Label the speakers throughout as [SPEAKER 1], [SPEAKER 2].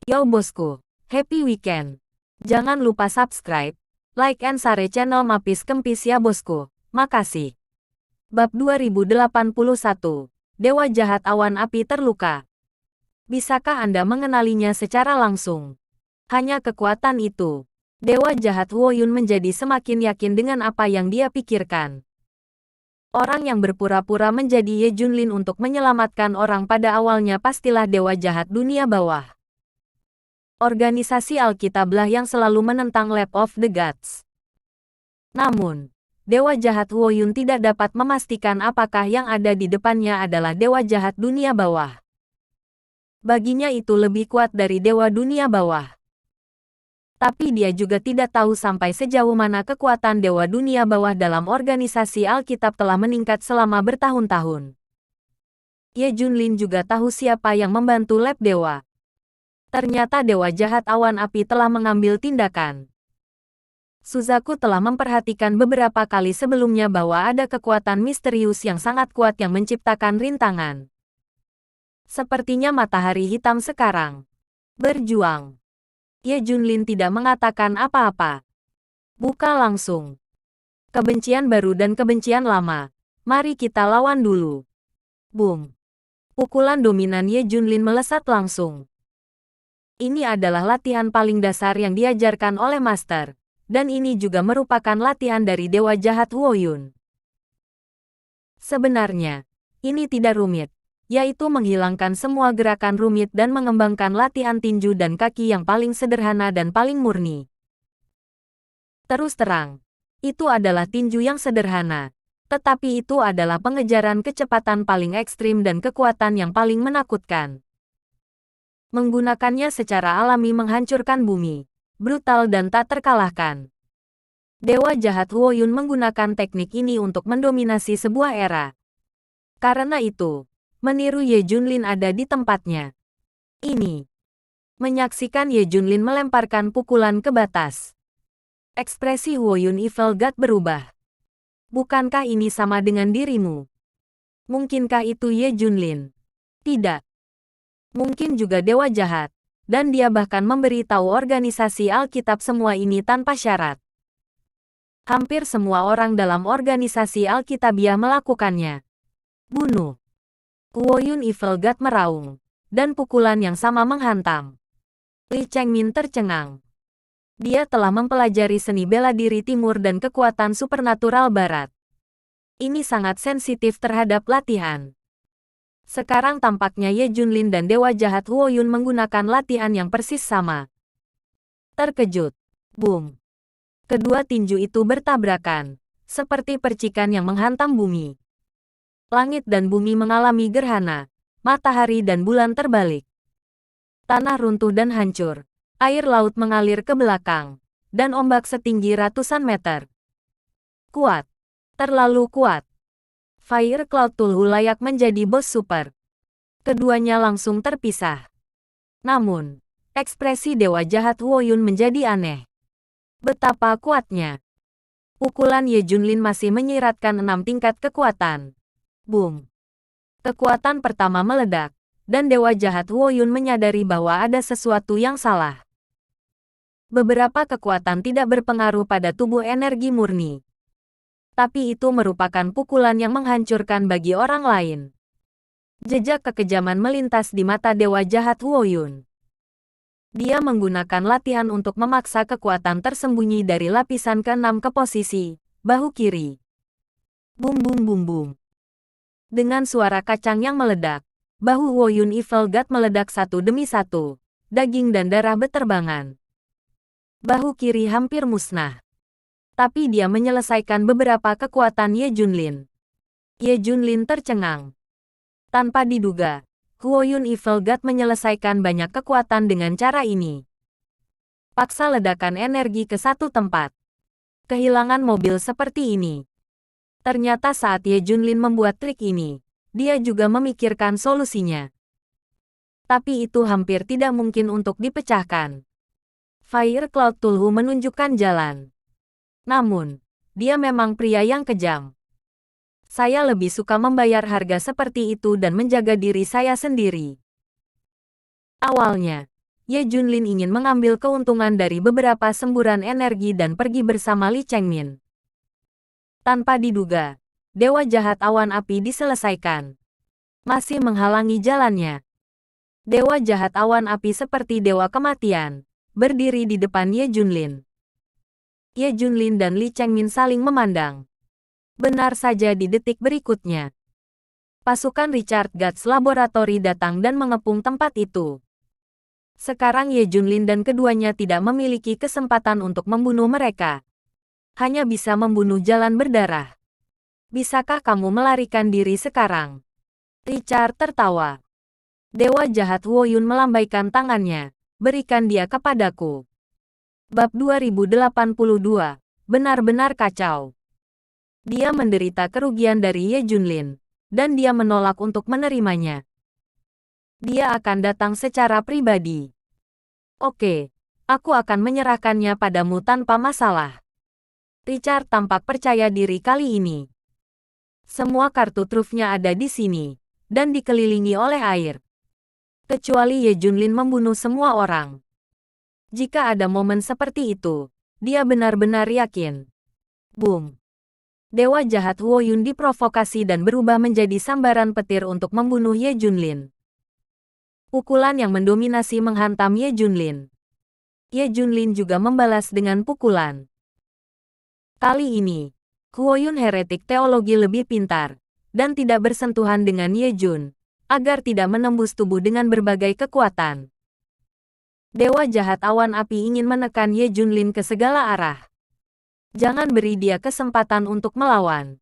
[SPEAKER 1] Yo bosku, happy weekend. Jangan lupa subscribe, like and share channel Mapis Kempis ya bosku. Makasih. Bab 2081. Dewa Jahat Awan Api Terluka. Bisakah Anda mengenalinya secara langsung? Hanya kekuatan itu. Dewa Jahat Huoyun menjadi semakin yakin dengan apa yang dia pikirkan. Orang yang berpura-pura menjadi Ye Junlin untuk menyelamatkan orang pada awalnya pastilah Dewa Jahat Dunia Bawah. Organisasi Alkitablah yang selalu menentang Lab of the Gods. Namun, Dewa Jahat Huoyun tidak dapat memastikan apakah yang ada di depannya adalah Dewa Jahat Dunia Bawah. Baginya itu lebih kuat dari Dewa Dunia Bawah. Tapi dia juga tidak tahu sampai sejauh mana kekuatan Dewa Dunia Bawah dalam organisasi Alkitab telah meningkat selama bertahun-tahun. Ye Junlin juga tahu siapa yang membantu Lab Dewa. Ternyata Dewa Jahat Awan Api telah mengambil tindakan. Suzaku telah memperhatikan beberapa kali sebelumnya bahwa ada kekuatan misterius yang sangat kuat yang menciptakan rintangan. Sepertinya matahari hitam sekarang berjuang. Ye Junlin tidak mengatakan apa-apa. Buka langsung. Kebencian baru dan kebencian lama. Mari kita lawan dulu. Boom. Pukulan dominan Ye Junlin melesat langsung. Ini adalah latihan paling dasar yang diajarkan oleh Master. Dan ini juga merupakan latihan dari Dewa Jahat Huoyun. Sebenarnya, ini tidak rumit, yaitu menghilangkan semua gerakan rumit dan mengembangkan latihan tinju dan kaki yang paling sederhana dan paling murni. Terus terang, itu adalah tinju yang sederhana, tetapi itu adalah pengejaran kecepatan paling ekstrim dan kekuatan yang paling menakutkan. Menggunakannya secara alami menghancurkan bumi, brutal dan tak terkalahkan. Dewa Jahat Huoyun menggunakan teknik ini untuk mendominasi sebuah era. Karena itu, meniru Ye Junlin ada di tempatnya. Ini. Menyaksikan Ye Junlin melemparkan pukulan ke batas. Ekspresi Huoyun Evil God berubah. Bukankah ini sama dengan dirimu? Mungkinkah itu Ye Junlin? Tidak. Mungkin juga Dewa Jahat. Dan dia bahkan memberitahu organisasi Alkitab semua ini tanpa syarat. Hampir semua orang dalam organisasi Alkitabiah melakukannya. Bunuh. Huoyun Evil God meraung. Dan pukulan yang sama menghantam. Li Chengmin tercengang. Dia telah mempelajari seni bela diri timur dan kekuatan supernatural barat. Ini sangat sensitif terhadap latihan. Sekarang tampaknya Ye Junlin dan Dewa Jahat Huoyun menggunakan latihan yang persis sama. Terkejut. Boom. Kedua tinju itu bertabrakan, seperti percikan yang menghantam bumi. Langit dan bumi mengalami gerhana, matahari dan bulan terbalik. Tanah runtuh dan hancur, air laut mengalir ke belakang, dan ombak setinggi ratusan meter. Kuat. Terlalu kuat. Fire Cloud Tulhu layak menjadi bos super. Keduanya langsung terpisah. Namun, ekspresi Dewa Jahat Huoyun menjadi aneh. Betapa kuatnya. Pukulan Ye Junlin masih menyiratkan 6 tingkat kekuatan. Boom. Kekuatan pertama meledak, dan Dewa Jahat Huoyun menyadari bahwa ada sesuatu yang salah. Beberapa kekuatan tidak berpengaruh pada tubuh energi murni. Tapi itu merupakan pukulan yang menghancurkan bagi orang lain. Jejak kekejaman melintas di mata Dewa Jahat Huoyun. Dia menggunakan latihan untuk memaksa kekuatan tersembunyi dari lapisan ke-6 ke posisi bahu kiri. Bum bum bum bum. Dengan suara kacang yang meledak, bahu Huoyun Evil God meledak satu demi satu. Daging dan darah beterbangan. Bahu kiri hampir musnah. Tapi dia menyelesaikan beberapa kekuatan Ye Junlin. Ye Junlin tercengang. Tanpa diduga, Huoyun Evil God menyelesaikan banyak kekuatan dengan cara ini. Paksa ledakan energi ke satu tempat. Kehilangan mobil seperti ini. Ternyata saat Ye Junlin membuat trik ini, dia juga memikirkan solusinya. Tapi itu hampir tidak mungkin untuk dipecahkan. Fire Cloud Tulhu menunjukkan jalan. Namun, dia memang pria yang kejam. Saya lebih suka membayar harga seperti itu dan menjaga diri saya sendiri. Awalnya, Ye Junlin ingin mengambil keuntungan dari beberapa semburan energi dan pergi bersama Li Chengmin. Tanpa diduga, Dewa Jahat Awan Api diselesaikan. Masih menghalangi jalannya. Dewa Jahat Awan Api seperti Dewa Kematian, berdiri di depan Ye Junlin. Ye Junlin dan Li Chengmin saling memandang. Benar saja di detik berikutnya, pasukan Richard Guts Laboratory datang dan mengepung tempat itu. Sekarang Ye Junlin dan keduanya tidak memiliki kesempatan untuk membunuh mereka. Hanya bisa membunuh jalan berdarah. Bisakah kamu melarikan diri sekarang? Richard tertawa. Dewa Jahat Huoyun melambaikan tangannya. Berikan dia kepadaku. Bab 2082. Benar-benar kacau. Dia menderita kerugian dari Ye Junlin, dan dia menolak untuk menerimanya. Dia akan datang secara pribadi. Oke, aku akan menyerahkannya padamu tanpa masalah. Richard tampak percaya diri kali ini. Semua kartu trufnya ada di sini, dan dikelilingi oleh air. Kecuali Ye Junlin membunuh semua orang. Jika ada momen seperti itu, dia benar-benar yakin. Boom! Dewa Jahat Huoyun diprovokasi dan berubah menjadi sambaran petir untuk membunuh Ye Junlin. Pukulan yang mendominasi menghantam Ye Junlin. Ye Junlin juga membalas dengan pukulan. Kali ini, Huoyun heretik teologi lebih pintar, dan tidak bersentuhan dengan Ye Jun, agar tidak menembus tubuh dengan berbagai kekuatan. Dewa Jahat Awan Api ingin menekan Ye Junlin ke segala arah. Jangan beri dia kesempatan untuk melawan.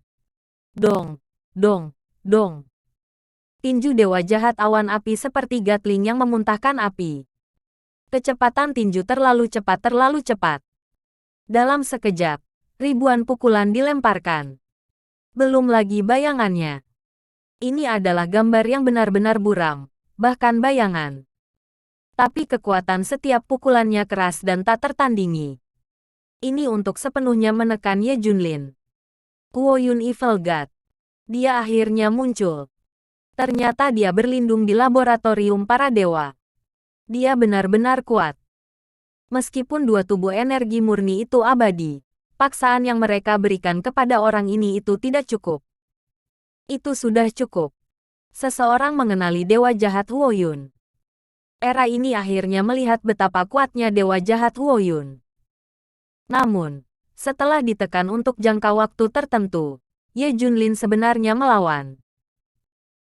[SPEAKER 1] Dong, dong, dong. Tinju Dewa Jahat Awan Api seperti gatling yang memuntahkan api. Kecepatan tinju terlalu cepat. Dalam sekejap, ribuan pukulan dilemparkan. Belum lagi bayangannya. Ini adalah gambar yang benar-benar buram, bahkan bayangan. Tapi kekuatan setiap pukulannya keras dan tak tertandingi. Ini untuk sepenuhnya menekan Ye Junlin. Huoyun Evil God. Dia akhirnya muncul. Ternyata dia berlindung di laboratorium para dewa. Dia benar-benar kuat. Meskipun dua tubuh energi murni itu abadi, paksaan yang mereka berikan kepada orang ini itu tidak cukup. Itu sudah cukup. Seseorang mengenali Dewa Jahat Huoyun. Era ini akhirnya melihat betapa kuatnya Dewa Jahat Huoyun. Namun, setelah ditekan untuk jangka waktu tertentu, Ye Junlin sebenarnya melawan.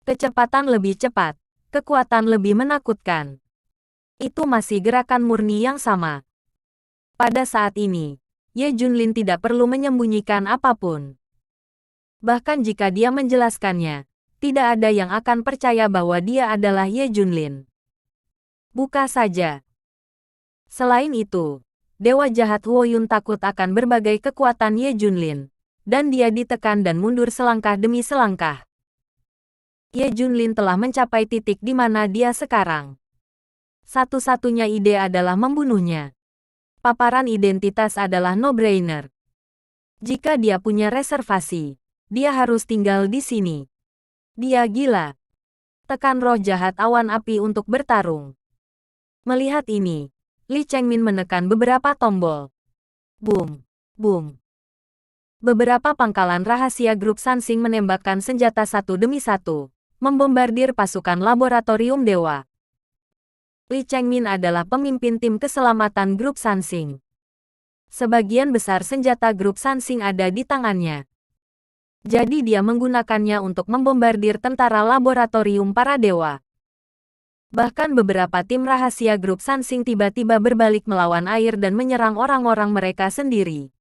[SPEAKER 1] Kecepatan lebih cepat, kekuatan lebih menakutkan. Itu masih gerakan murni yang sama. Pada saat ini, Ye Junlin tidak perlu menyembunyikan apapun. Bahkan jika dia menjelaskannya, tidak ada yang akan percaya bahwa dia adalah Ye Junlin. Buka saja. Selain itu, Dewa Jahat Huoyun takut akan berbagai kekuatan Ye Junlin, dan dia ditekan dan mundur selangkah demi selangkah. Ye Junlin telah mencapai titik di mana dia sekarang. Satu-satunya ide adalah membunuhnya. Paparan identitas adalah no-brainer. Jika dia punya reservasi, dia harus tinggal di sini. Dia gila. Tekan roh jahat awan api untuk bertarung. Melihat ini, Li Chengmin menekan beberapa tombol. Boom, boom. Beberapa pangkalan rahasia grup Sansing menembakkan senjata satu demi satu, membombardir pasukan laboratorium dewa. Li Chengmin adalah pemimpin tim keselamatan grup Sansing. Sebagian besar senjata grup Sansing ada di tangannya. Jadi dia menggunakannya untuk membombardir tentara laboratorium para dewa. Bahkan beberapa tim rahasia grup Sansing tiba-tiba berbalik melawan air dan menyerang orang-orang mereka sendiri.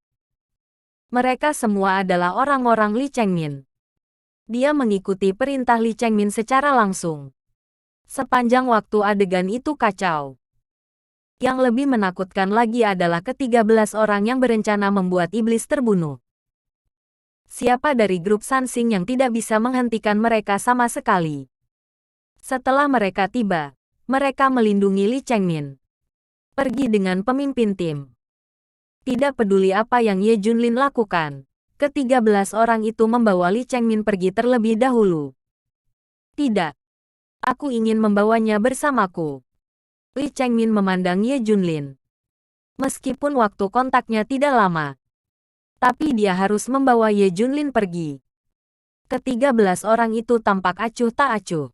[SPEAKER 1] Mereka semua adalah orang-orang Li Chengmin. Dia mengikuti perintah Li Chengmin secara langsung. Sepanjang waktu adegan itu kacau. Yang lebih menakutkan lagi adalah ke-13 orang yang berencana membuat iblis terbunuh. Siapa dari grup Sansing yang tidak bisa menghentikan mereka sama sekali? Setelah mereka tiba, mereka melindungi Li Chengmin. Pergi dengan pemimpin tim. Tidak peduli apa yang Ye Junlin lakukan, ke-13 orang itu membawa Li Chengmin pergi terlebih dahulu. Tidak. Aku ingin membawanya bersamaku. Li Chengmin memandang Ye Junlin. Meskipun waktu kontaknya tidak lama, tapi dia harus membawa Ye Junlin pergi. Ke-13 orang itu tampak acuh tak acuh.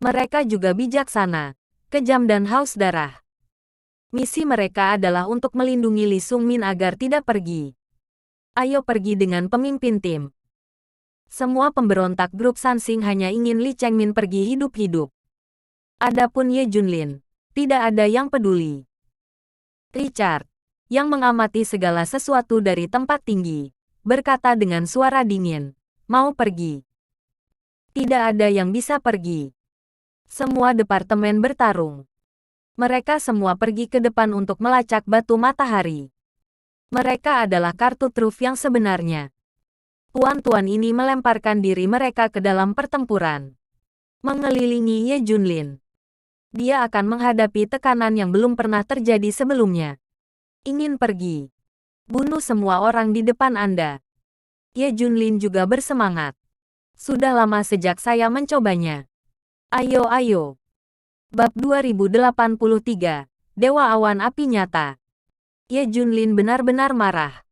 [SPEAKER 1] Mereka juga bijaksana, kejam dan haus darah. Misi mereka adalah untuk melindungi Li Sungmin agar tidak pergi. Ayo pergi dengan pemimpin tim. Semua pemberontak grup Sansing hanya ingin Li Chengmin pergi hidup-hidup. Adapun Ye Junlin, tidak ada yang peduli. Richard, yang mengamati segala sesuatu dari tempat tinggi, berkata dengan suara dingin, mau pergi. Tidak ada yang bisa pergi. Semua departemen bertarung. Mereka semua pergi ke depan untuk melacak batu matahari. Mereka adalah kartu truf yang sebenarnya. Tuan-tuan ini melemparkan diri mereka ke dalam pertempuran. Mengelilingi Ye Junlin. Dia akan menghadapi tekanan yang belum pernah terjadi sebelumnya. Ingin pergi. Bunuh semua orang di depan Anda. Ye Junlin juga bersemangat. Sudah lama sejak saya mencobanya. Ayo, ayo. Bab 2083, Dewa Awan Api Nyata. Ye Junlin benar-benar marah.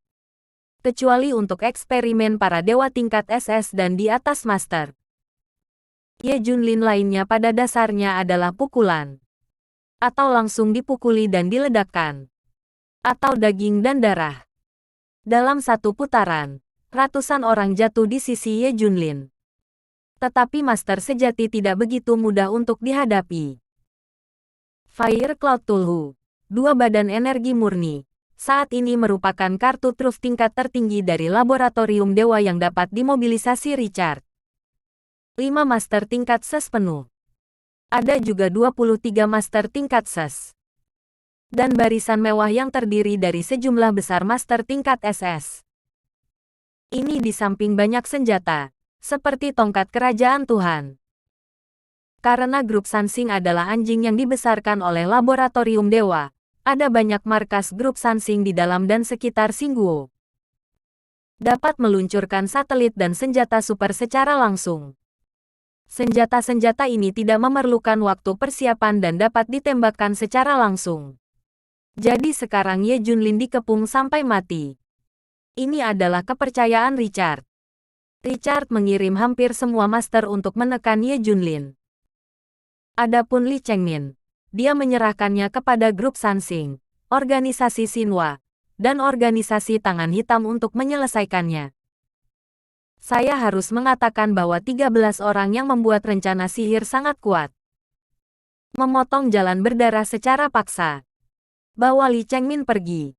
[SPEAKER 1] Kecuali untuk eksperimen para dewa tingkat SS dan di atas Master. Ye Junlin lainnya pada dasarnya adalah pukulan. Atau langsung dipukuli dan diledakkan. Atau daging dan darah. Dalam satu putaran, ratusan orang jatuh di sisi Ye Junlin. Tetapi Master sejati tidak begitu mudah untuk dihadapi. Fire Cloud Tulhu, dua badan energi murni, saat ini merupakan kartu truf tingkat tertinggi dari laboratorium dewa yang dapat dimobilisasi Richard. 5 Master tingkat SES penuh. Ada juga 23 Master tingkat SES. Dan barisan mewah yang terdiri dari sejumlah besar Master tingkat SS. Ini di samping banyak senjata, seperti tongkat kerajaan Tuhan. Karena grup Sansing adalah anjing yang dibesarkan oleh laboratorium dewa, ada banyak markas grup Sansing di dalam dan sekitar Singguo. Dapat meluncurkan satelit dan senjata super secara langsung. Senjata-senjata ini tidak memerlukan waktu persiapan dan dapat ditembakkan secara langsung. Jadi sekarang Ye Junlin dikepung sampai mati. Ini adalah kepercayaan Richard. Richard mengirim hampir semua master untuk menekan Ye Junlin. Adapun Li Chengmin, dia menyerahkannya kepada grup Sansing, organisasi Xinhua, dan organisasi Tangan Hitam untuk menyelesaikannya. Saya harus mengatakan bahwa 13 orang yang membuat rencana sihir sangat kuat. Memotong jalan berdarah secara paksa. Bawa Li Chengmin pergi.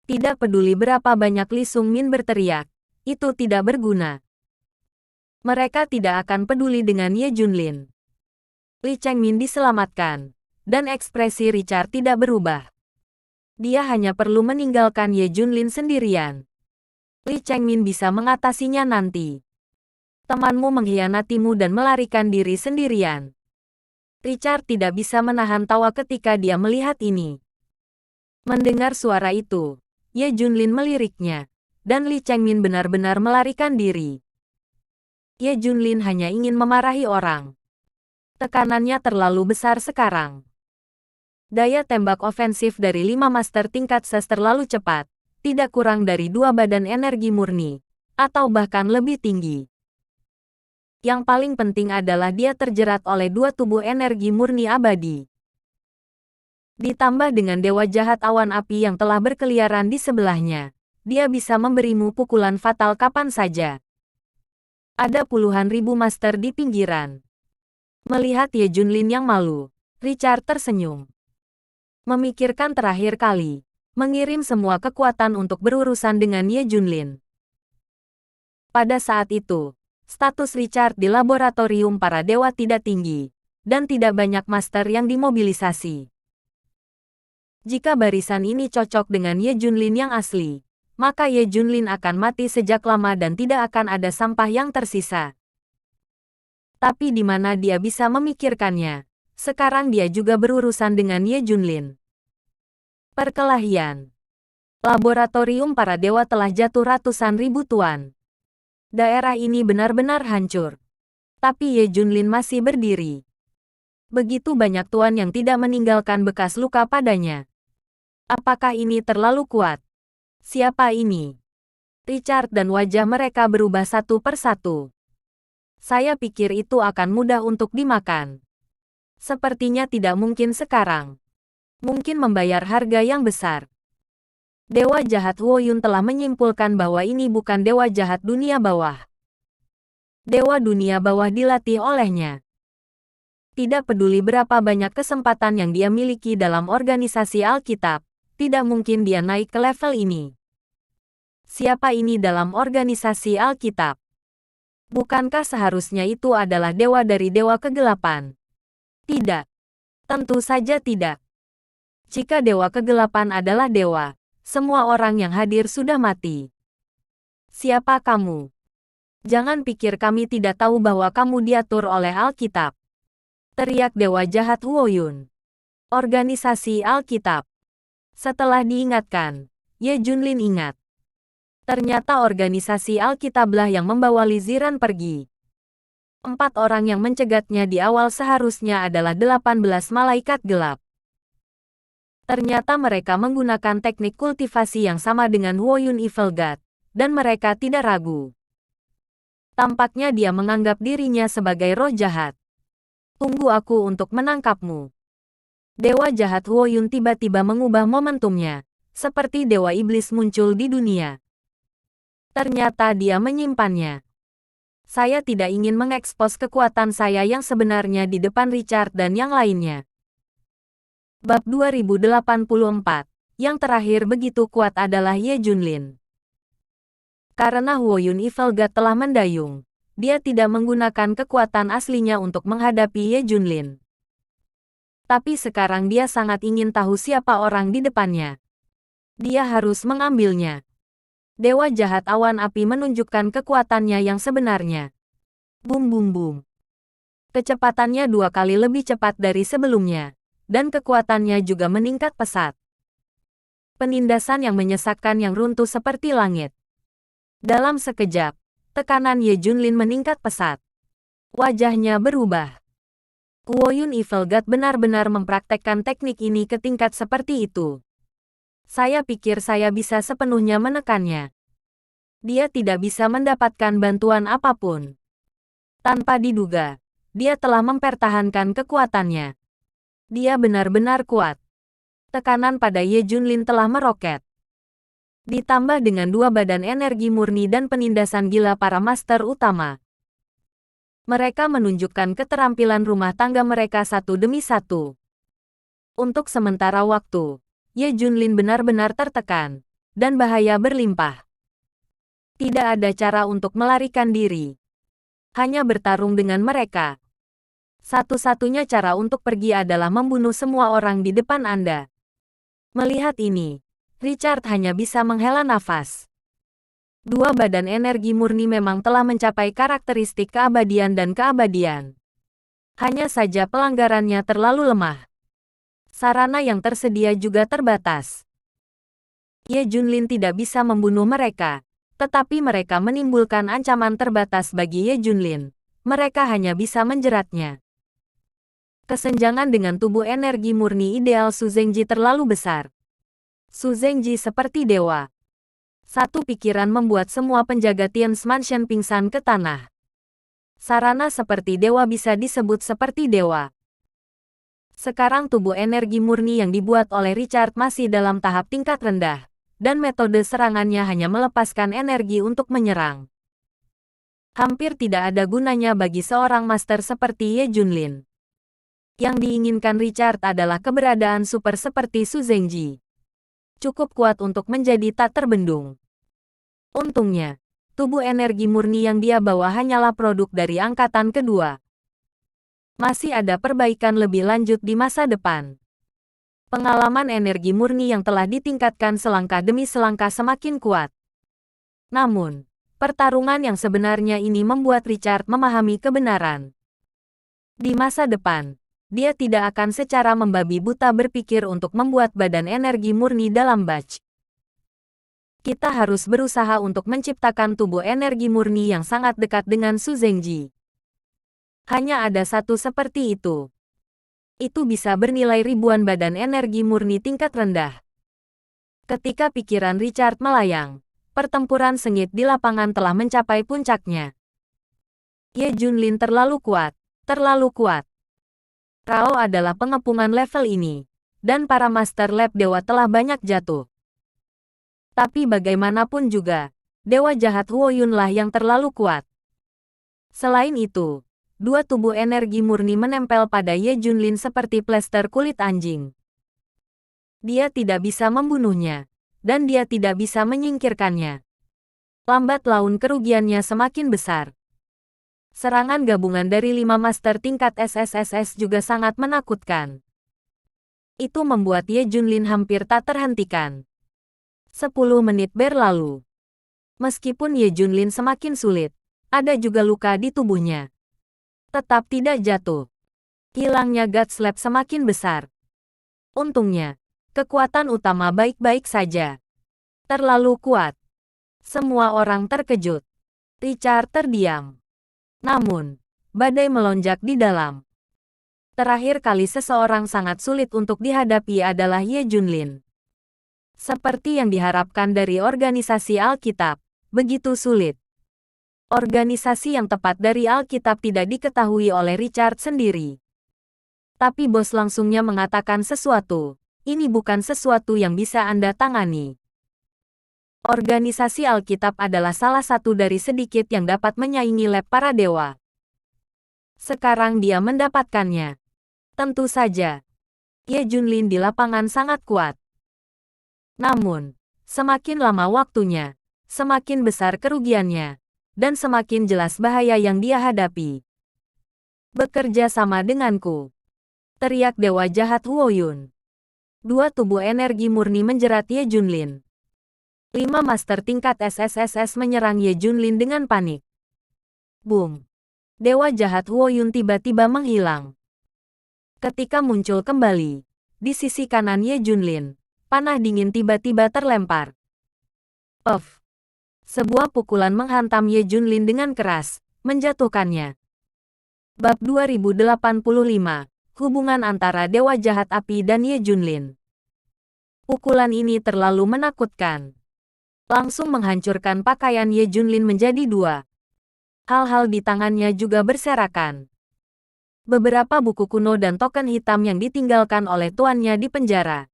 [SPEAKER 1] Tidak peduli berapa banyak Li Sungmin berteriak. Itu tidak berguna. Mereka tidak akan peduli dengan Ye Junlin. Li Chengmin diselamatkan, dan ekspresi Richard tidak berubah. Dia hanya perlu meninggalkan Ye Junlin sendirian. Li Chengmin bisa mengatasinya nanti. Temanmu mengkhianatimu dan melarikan diri sendirian. Richard tidak bisa menahan tawa ketika dia melihat ini. Mendengar suara itu, Ye Junlin meliriknya. Dan Li Chengmin benar-benar melarikan diri. Ye Junlin hanya ingin memarahi orang. Tekanannya terlalu besar sekarang. Daya tembak ofensif dari 5 master tingkat SES terlalu cepat, tidak kurang dari 2 badan energi murni, atau bahkan lebih tinggi. Yang paling penting adalah dia terjerat oleh 2 tubuh energi murni abadi. Ditambah dengan dewa jahat awan api yang telah berkeliaran di sebelahnya. Dia bisa memberimu pukulan fatal kapan saja. Ada puluhan ribu master di pinggiran. Melihat Ye Junlin yang malu, Richard tersenyum. Memikirkan terakhir kali, mengirim semua kekuatan untuk berurusan dengan Ye Junlin. Pada saat itu, status Richard di laboratorium para dewa tidak tinggi, dan tidak banyak master yang dimobilisasi. Jika barisan ini cocok dengan Ye Junlin yang asli, maka Ye Junlin akan mati sejak lama dan tidak akan ada sampah yang tersisa. Tapi di mana dia bisa memikirkannya, sekarang dia juga berurusan dengan Ye Junlin. Perkelahian. Laboratorium para dewa telah jatuh ratusan ribu tuan. Daerah ini benar-benar hancur. Tapi Ye Junlin masih berdiri. Begitu banyak tuan yang tidak meninggalkan bekas luka padanya. Apakah ini terlalu kuat? Siapa ini? Richard dan wajah mereka berubah satu persatu. Saya pikir itu akan mudah untuk dimakan. Sepertinya tidak mungkin sekarang. Mungkin membayar harga yang besar. Dewa jahat Huoyun telah menyimpulkan bahwa ini bukan dewa jahat dunia bawah. Dewa dunia bawah dilatih olehnya. Tidak peduli berapa banyak kesempatan yang dia miliki dalam organisasi Alkitab, tidak mungkin dia naik ke level ini. Siapa ini dalam organisasi Alkitab? Bukankah seharusnya itu adalah dewa dari dewa kegelapan? Tidak. Tentu saja tidak. Jika dewa kegelapan adalah dewa, semua orang yang hadir sudah mati. Siapa kamu? Jangan pikir kami tidak tahu bahwa kamu diatur oleh Alkitab. Teriak dewa jahat Huoyun. Organisasi Alkitab. Setelah diingatkan, Ye Junlin ingat. Ternyata organisasi Alkitablah yang membawa Li Ziran pergi. 4 orang yang mencegatnya di awal seharusnya adalah 18 malaikat gelap. Ternyata mereka menggunakan teknik kultivasi yang sama dengan Huoyun Evil God, dan mereka tidak ragu. Tampaknya dia menganggap dirinya sebagai roh jahat. Tunggu aku untuk menangkapmu. Dewa jahat Huoyun tiba-tiba mengubah momentumnya, seperti dewa iblis muncul di dunia. Ternyata dia menyimpannya. Saya tidak ingin mengekspos kekuatan saya yang sebenarnya di depan Richard dan yang lainnya. Bab 2084. Yang terakhir begitu kuat adalah Ye Junlin. Karena Huoyun Evil God telah mendayung, dia tidak menggunakan kekuatan aslinya untuk menghadapi Ye Junlin. Tapi sekarang dia sangat ingin tahu siapa orang di depannya. Dia harus mengambilnya. Dewa jahat awan api menunjukkan kekuatannya yang sebenarnya. Bum bum bum. Kecepatannya 2 kali lebih cepat dari sebelumnya. Dan kekuatannya juga meningkat pesat. Penindasan yang menyesakkan yang runtuh seperti langit. Dalam sekejap, tekanan Ye Junlin meningkat pesat. Wajahnya berubah. Huoyun Evil God benar-benar mempraktekkan teknik ini ke tingkat seperti itu. Saya pikir saya bisa sepenuhnya menekannya. Dia tidak bisa mendapatkan bantuan apapun. Tanpa diduga, dia telah mempertahankan kekuatannya. Dia benar-benar kuat. Tekanan pada Ye Junlin telah meroket. Ditambah dengan 2 badan energi murni dan penindasan gila para master utama. Mereka menunjukkan keterampilan rumah tangga mereka satu demi satu. Untuk sementara waktu, Ye Junlin benar-benar tertekan, dan bahaya berlimpah. Tidak ada cara untuk melarikan diri. Hanya bertarung dengan mereka. Satu-satunya cara untuk pergi adalah membunuh semua orang di depan Anda. Melihat ini, Richard hanya bisa menghela nafas. 2 badan energi murni memang telah mencapai karakteristik keabadian dan keabadian. Hanya saja pelanggarannya terlalu lemah. Sarana yang tersedia juga terbatas. Ye Junlin tidak bisa membunuh mereka, tetapi mereka menimbulkan ancaman terbatas bagi Ye Junlin. Mereka hanya bisa menjeratnya. Kesenjangan dengan tubuh energi murni ideal Su Zengji terlalu besar. Su Zengji seperti dewa. Satu pikiran membuat semua penjaga Tian's Mansion pingsan ke tanah. Sarana seperti dewa bisa disebut seperti dewa. Sekarang tubuh energi murni yang dibuat oleh Richard masih dalam tahap tingkat rendah, dan metode serangannya hanya melepaskan energi untuk menyerang. Hampir tidak ada gunanya bagi seorang master seperti Ye Junlin. Yang diinginkan Richard adalah keberadaan super seperti Su Zengji. Cukup kuat untuk menjadi tak terbendung. Untungnya, tubuh energi murni yang dia bawa hanyalah produk dari angkatan kedua. Masih ada perbaikan lebih lanjut di masa depan. Pengalaman energi murni yang telah ditingkatkan selangkah demi selangkah semakin kuat. Namun, pertarungan yang sebenarnya ini membuat Richard memahami kebenaran. Di masa depan, dia tidak akan secara membabi buta berpikir untuk membuat badan energi murni dalam batch. Kita harus berusaha untuk menciptakan tubuh energi murni yang sangat dekat dengan Su Zengji. Hanya ada satu seperti itu. Itu bisa bernilai ribuan badan energi murni tingkat rendah. Ketika pikiran Richard melayang, pertempuran sengit di lapangan telah mencapai puncaknya. Ye Junlin terlalu kuat, terlalu kuat. Rao adalah pengepungan level ini, dan para Master Lab Dewa telah banyak jatuh. Tapi bagaimanapun juga, Dewa Jahat Huoyun lah yang terlalu kuat. Selain itu, dua tubuh energi murni menempel pada Ye Junlin seperti plester kulit anjing. Dia tidak bisa membunuhnya, dan dia tidak bisa menyingkirkannya. Lambat laun kerugiannya semakin besar. Serangan gabungan dari 5 master tingkat SSSS juga sangat menakutkan. Itu membuat Ye Junlin hampir tak terhentikan. 10 menit berlalu. Meskipun Ye Junlin semakin sulit, ada juga luka di tubuhnya. Tetap tidak jatuh. Hilangnya God Slap semakin besar. Untungnya, kekuatan utama baik-baik saja. Terlalu kuat. Semua orang terkejut. Richard terdiam. Namun, badai melonjak di dalam. Terakhir kali seseorang sangat sulit untuk dihadapi adalah Ye Junlin. Seperti yang diharapkan dari organisasi Alkitab, begitu sulit. Organisasi yang tepat dari Alkitab tidak diketahui oleh Richard sendiri. Tapi bos langsungnya mengatakan sesuatu. Ini bukan sesuatu yang bisa Anda tangani. Organisasi Alkitab adalah salah satu dari sedikit yang dapat menyaingi lab para dewa. Sekarang dia mendapatkannya. Tentu saja, Ye Junlin di lapangan sangat kuat. Namun, semakin lama waktunya, semakin besar kerugiannya, dan semakin jelas bahaya yang dia hadapi. Bekerja sama denganku, teriak Dewa Jahat Huoyun. Dua tubuh energi murni menjerat Ye Junlin. 5 master tingkat SSSS menyerang Ye Junlin dengan panik. Boom! Dewa Jahat Huoyun tiba-tiba menghilang. Ketika muncul kembali, di sisi kanan Ye Junlin, panah dingin tiba-tiba terlempar. Puff! Sebuah pukulan menghantam Ye Junlin dengan keras, menjatuhkannya. Bab 2085, hubungan antara Dewa Jahat Api dan Ye Junlin. Pukulan ini terlalu menakutkan. Langsung menghancurkan pakaian Ye Junlin menjadi 2. Hal-hal di tangannya juga berserakan. Beberapa buku kuno dan token hitam yang ditinggalkan oleh tuannya di penjara.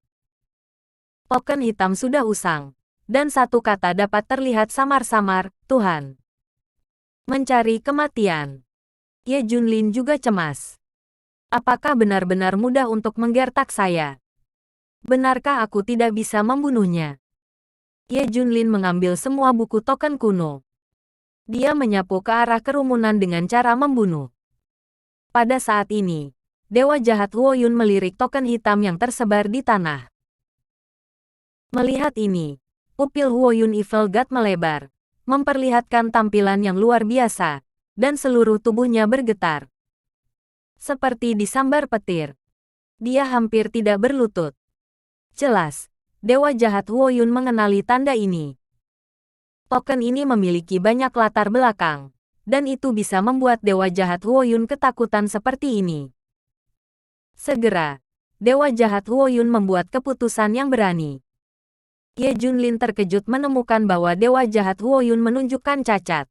[SPEAKER 1] Token hitam sudah usang, dan satu kata dapat terlihat samar-samar, Tuhan. Mencari kematian. Ye Junlin juga cemas. Apakah benar-benar mudah untuk menggertak saya? Benarkah aku tidak bisa membunuhnya? Ye Junlin mengambil semua buku token kuno. Dia menyapu ke arah kerumunan dengan cara membunuh. Pada saat ini, Dewa Jahat Huoyun melirik token hitam yang tersebar di tanah. Melihat ini, pupil Huoyun Evil God melebar, memperlihatkan tampilan yang luar biasa, dan seluruh tubuhnya bergetar. Seperti disambar petir. Dia hampir tidak berlutut. Jelas, Dewa Jahat Huoyun mengenali tanda ini. Token ini memiliki banyak latar belakang, dan itu bisa membuat Dewa Jahat Huoyun ketakutan seperti ini. Segera, Dewa Jahat Huoyun membuat keputusan yang berani. Ye Junlin terkejut menemukan bahwa Dewa Jahat Huoyun menunjukkan cacat.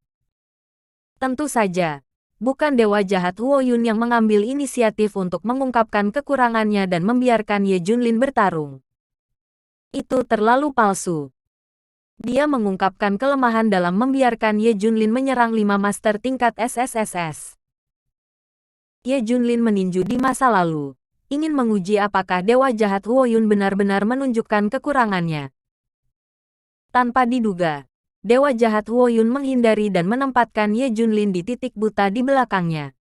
[SPEAKER 1] Tentu saja, bukan Dewa Jahat Huoyun yang mengambil inisiatif untuk mengungkapkan kekurangannya dan membiarkan Ye Junlin bertarung. Itu terlalu palsu. Dia mengungkapkan kelemahan dalam membiarkan Ye Junlin menyerang 5 master tingkat SSSS. Ye Junlin meninju di masa lalu, ingin menguji apakah Dewa Jahat Huoyun benar-benar menunjukkan kekurangannya. Tanpa diduga, Dewa Jahat Huoyun menghindari dan menempatkan Ye Junlin di titik buta di belakangnya.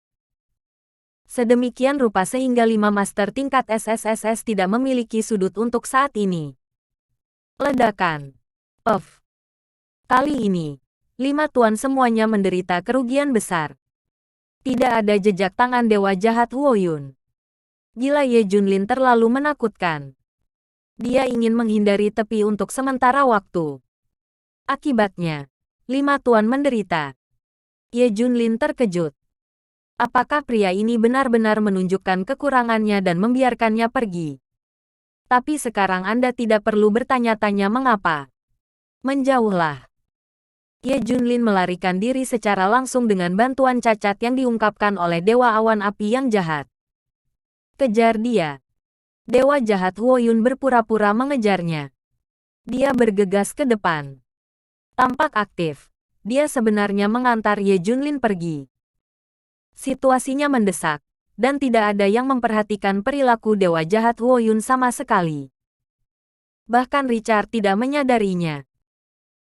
[SPEAKER 1] Sedemikian rupa sehingga 5 master tingkat SSSS tidak memiliki sudut untuk saat ini. Ledakan. Puff. Kali ini, 5 tuan semuanya menderita kerugian besar. Tidak ada jejak tangan Dewa Jahat Huoyun. Gila Ye Junlin terlalu menakutkan. Dia ingin menghindari tepi untuk sementara waktu. Akibatnya, 5 tuan menderita. Ye Junlin terkejut. Apakah pria ini benar-benar menunjukkan kekurangannya dan membiarkannya pergi? Tapi sekarang Anda tidak perlu bertanya-tanya mengapa. Menjauhlah. Ye Junlin melarikan diri secara langsung dengan bantuan cacat yang diungkapkan oleh Dewa Awan Api yang jahat. Kejar dia. Dewa jahat Huoyun berpura-pura mengejarnya. Dia bergegas ke depan. Tampak aktif. Dia sebenarnya mengantar Ye Junlin pergi. Situasinya mendesak, dan tidak ada yang memperhatikan perilaku Dewa jahat Huoyun sama sekali. Bahkan Richard tidak menyadarinya.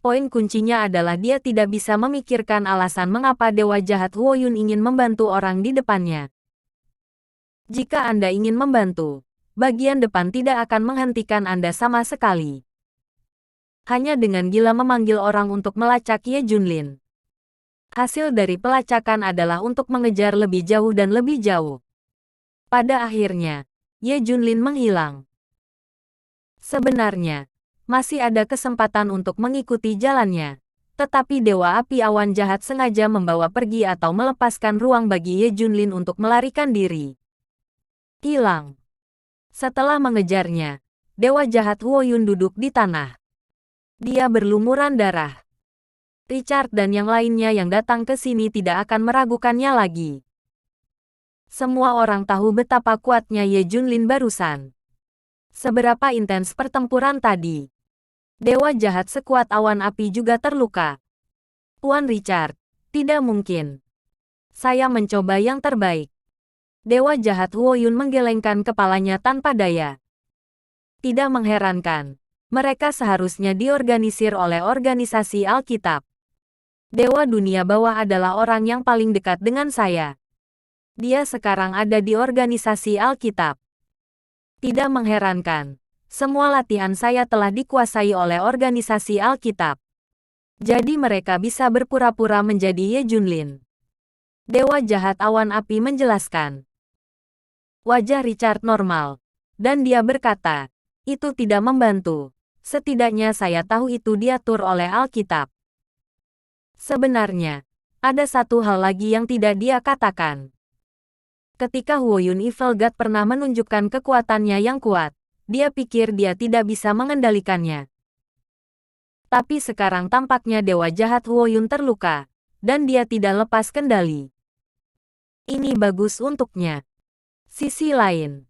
[SPEAKER 1] Poin kuncinya adalah dia tidak bisa memikirkan alasan mengapa Dewa jahat Huoyun ingin membantu orang di depannya. Jika Anda ingin membantu, bagian depan tidak akan menghentikan Anda sama sekali. Hanya dengan gila memanggil orang untuk melacak Ye Junlin. Hasil dari pelacakan adalah untuk mengejar lebih jauh dan lebih jauh. Pada akhirnya, Ye Junlin menghilang. Sebenarnya, masih ada kesempatan untuk mengikuti jalannya. Tetapi Dewa Api Awan Jahat sengaja membawa pergi atau melepaskan ruang bagi Ye Junlin untuk melarikan diri. Hilang. Setelah mengejarnya, Dewa Jahat Huoyun duduk di tanah. Dia berlumuran darah. Richard dan yang lainnya yang datang ke sini tidak akan meragukannya lagi. Semua orang tahu betapa kuatnya Ye Junlin barusan. Seberapa intens pertempuran tadi. Dewa jahat sekuat awan api juga terluka. Tuan Richard, tidak mungkin. Saya mencoba yang terbaik. Dewa jahat Huoyun menggelengkan kepalanya tanpa daya. Tidak mengherankan. Mereka seharusnya diorganisir oleh organisasi Alkitab. Dewa dunia bawah adalah orang yang paling dekat dengan saya. Dia sekarang ada di organisasi Alkitab. Tidak mengherankan. Semua latihan saya telah dikuasai oleh organisasi Alkitab. Jadi mereka bisa berpura-pura menjadi Ye Junlin. Dewa jahat awan api menjelaskan. Wajah Richard normal. Dan dia berkata, itu tidak membantu. Setidaknya saya tahu itu diatur oleh Alkitab. Sebenarnya, ada satu hal lagi yang tidak dia katakan. Ketika Huoyun Evil God pernah menunjukkan kekuatannya yang kuat, dia pikir dia tidak bisa mengendalikannya. Tapi sekarang tampaknya Dewa Jahat Huoyun terluka, dan dia tidak lepas kendali. Ini bagus untuknya. Sisi lain,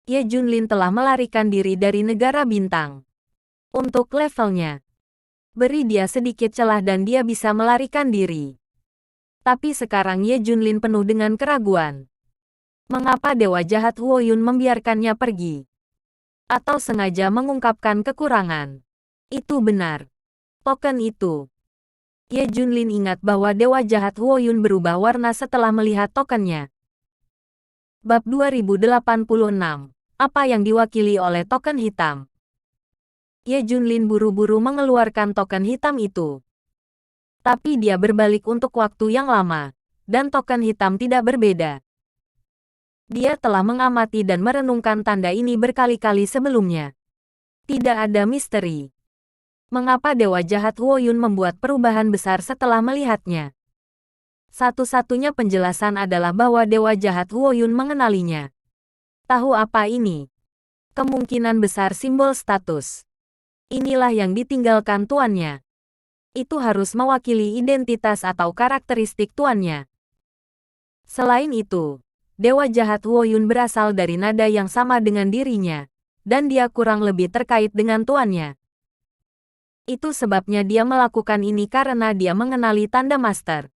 [SPEAKER 1] Ye Junlin telah melarikan diri dari negara bintang. Untuk levelnya, beri dia sedikit celah dan dia bisa melarikan diri. Tapi sekarang Ye Junlin penuh dengan keraguan. Mengapa Dewa Jahat Huoyun membiarkannya pergi? Atau sengaja mengungkapkan kekurangan? Itu benar. Token itu. Ye Junlin ingat bahwa Dewa Jahat Huoyun berubah warna setelah melihat tokennya. Bab 2086. Apa yang diwakili oleh token hitam? Ye Junlin buru-buru mengeluarkan token hitam itu. Tapi dia berbalik untuk waktu yang lama, dan token hitam tidak berbeda. Dia telah mengamati dan merenungkan tanda ini berkali-kali sebelumnya. Tidak ada misteri. Mengapa Dewa Jahat Huoyun membuat perubahan besar setelah melihatnya? Satu-satunya penjelasan adalah bahwa Dewa Jahat Huoyun mengenalinya. Tahu apa ini? Kemungkinan besar simbol status. Inilah yang ditinggalkan tuannya. Itu harus mewakili identitas atau karakteristik tuannya. Selain itu, Dewa Jahat Huoyun berasal dari nada yang sama dengan dirinya, dan dia kurang lebih terkait dengan tuannya. Itu sebabnya dia melakukan ini karena dia mengenali tanda master.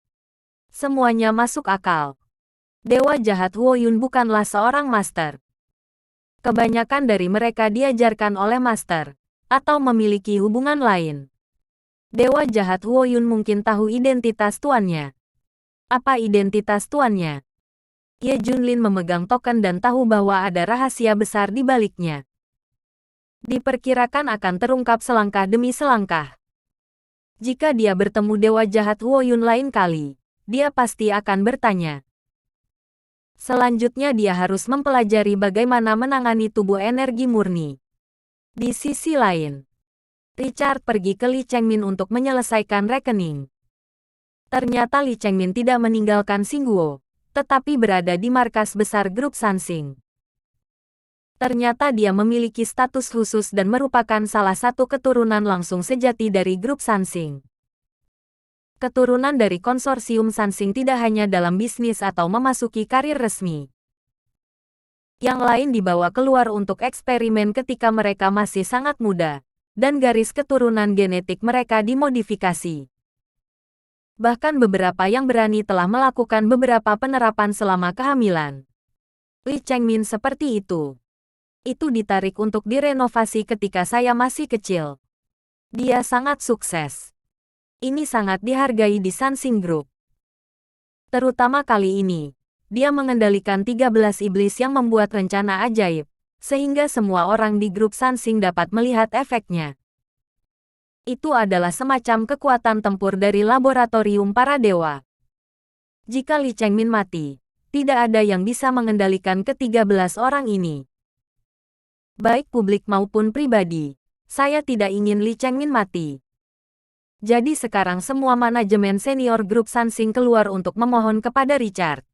[SPEAKER 1] Semuanya masuk akal. Dewa Jahat Huoyun bukanlah seorang master. Kebanyakan dari mereka diajarkan oleh master, atau memiliki hubungan lain. Dewa Jahat Huoyun mungkin tahu identitas tuannya. Apa identitas tuannya? Ye Junlin memegang token dan tahu bahwa ada rahasia besar di baliknya. Diperkirakan akan terungkap selangkah demi selangkah. Jika dia bertemu Dewa Jahat Huoyun lain kali, dia pasti akan bertanya. Selanjutnya dia harus mempelajari bagaimana menangani tubuh energi murni. Di sisi lain, Richard pergi ke Li Chengmin untuk menyelesaikan rekening. Ternyata Li Chengmin tidak meninggalkan Xingguo. tetapi berada di markas besar grup Sansing. Ternyata dia memiliki status khusus dan merupakan salah satu keturunan langsung sejati dari grup Sansing. Keturunan dari konsorsium Sansing tidak hanya dalam bisnis atau memasuki karir resmi. Yang lain dibawa keluar untuk eksperimen ketika mereka masih sangat muda, dan garis keturunan genetik mereka dimodifikasi. Bahkan beberapa yang berani telah melakukan beberapa penerapan selama kehamilan. Li Chengmin seperti itu. Itu ditarik untuk direnovasi ketika saya masih kecil. Dia sangat sukses. Ini sangat dihargai di Sansing Group. Terutama kali ini, dia mengendalikan 13 iblis yang membuat rencana ajaib, sehingga semua orang di grup Sansing dapat melihat efeknya. Itu adalah semacam kekuatan tempur dari laboratorium para dewa. Jika Li Chengmin mati, tidak ada yang bisa mengendalikan ke-13 orang ini. Baik publik maupun pribadi, saya tidak ingin Li Chengmin mati. Jadi sekarang semua manajemen senior grup Sansing keluar untuk memohon kepada Richard.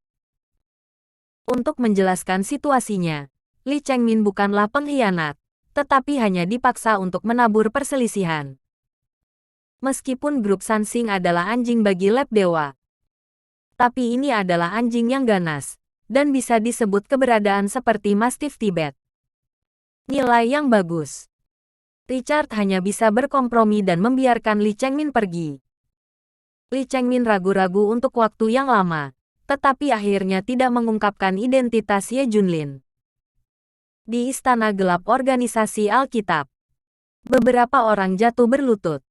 [SPEAKER 1] Untuk menjelaskan situasinya, Li Chengmin bukanlah pengkhianat, tetapi hanya dipaksa untuk menabur perselisihan. Meskipun grup Sansing adalah anjing bagi lab dewa, tapi ini adalah anjing yang ganas, dan bisa disebut keberadaan seperti Mastiff Tibet. Nilai yang bagus. Richard hanya bisa berkompromi dan membiarkan Li Chengmin pergi. Li Chengmin ragu-ragu untuk waktu yang lama, tetapi akhirnya tidak mengungkapkan identitas Ye Junlin. Di Istana Gelap Organisasi Alkitab, beberapa orang jatuh berlutut,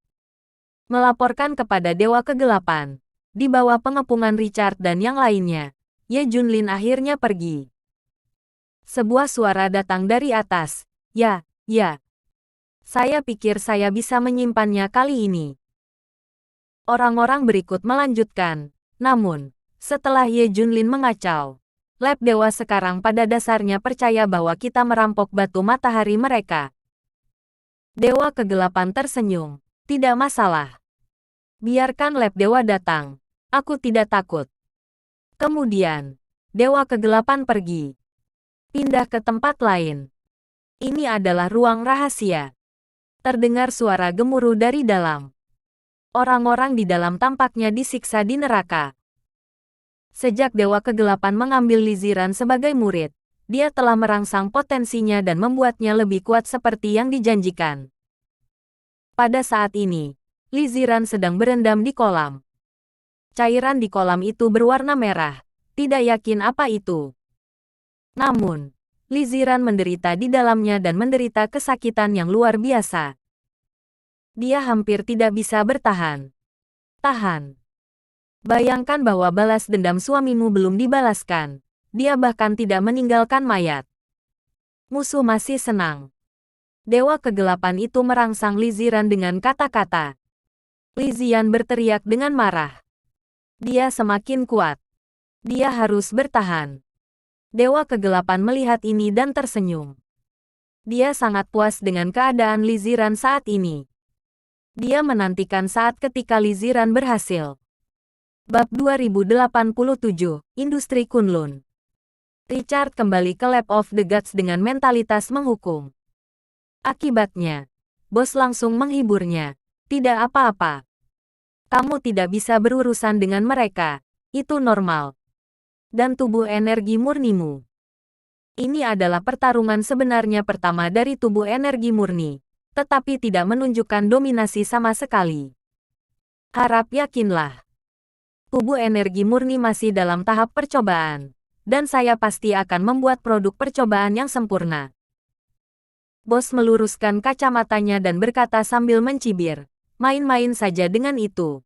[SPEAKER 1] melaporkan kepada Dewa Kegelapan. Di bawah pengepungan Richard dan yang lainnya, Ye Junlin akhirnya pergi. Sebuah suara datang dari atas. Ya. Saya pikir saya bisa menyimpannya kali ini. Orang-orang berikut melanjutkan. Namun, setelah Ye Junlin mengacau, lab dewa sekarang pada dasarnya percaya bahwa kita merampok batu matahari mereka. Dewa Kegelapan tersenyum. Tidak masalah. Biarkan lab dewa datang. Aku tidak takut. Kemudian, Dewa Kegelapan pergi. Pindah ke tempat lain. Ini adalah ruang rahasia. Terdengar suara gemuruh dari dalam. Orang-orang di dalam tampaknya disiksa di neraka. Sejak Dewa Kegelapan mengambil Liziran sebagai murid, dia telah merangsang potensinya dan membuatnya lebih kuat seperti yang dijanjikan. Pada saat ini, Liziran sedang berendam di kolam. Cairan di kolam itu berwarna merah. Tidak yakin apa itu. Namun, Liziran menderita di dalamnya dan menderita kesakitan yang luar biasa. Dia hampir tidak bisa bertahan. Tahan. Bayangkan bahwa balas dendam suamimu belum dibalaskan. Dia bahkan tidak meninggalkan mayat. Musuh masih senang. Dewa Kegelapan itu merangsang Liziran dengan kata-kata. Lizian berteriak dengan marah. Dia semakin kuat. Dia harus bertahan. Dewa Kegelapan melihat ini dan tersenyum. Dia sangat puas dengan keadaan Liziran saat ini. Dia menantikan saat ketika Liziran berhasil. Bab 2087, Industri Kunlun. Richard kembali ke Lab of the Gods dengan mentalitas menghukum. Akibatnya, bos langsung menghiburnya. Tidak apa-apa. Kamu tidak bisa berurusan dengan mereka. Itu normal. Dan tubuh energi murnimu. Ini adalah pertarungan sebenarnya pertama dari tubuh energi murni, tetapi tidak menunjukkan dominasi sama sekali. Harap yakinlah. Tubuh energi murni masih dalam tahap percobaan, dan saya pasti akan membuat produk percobaan yang sempurna. Bos meluruskan kacamatanya dan berkata sambil mencibir, main-main saja dengan itu.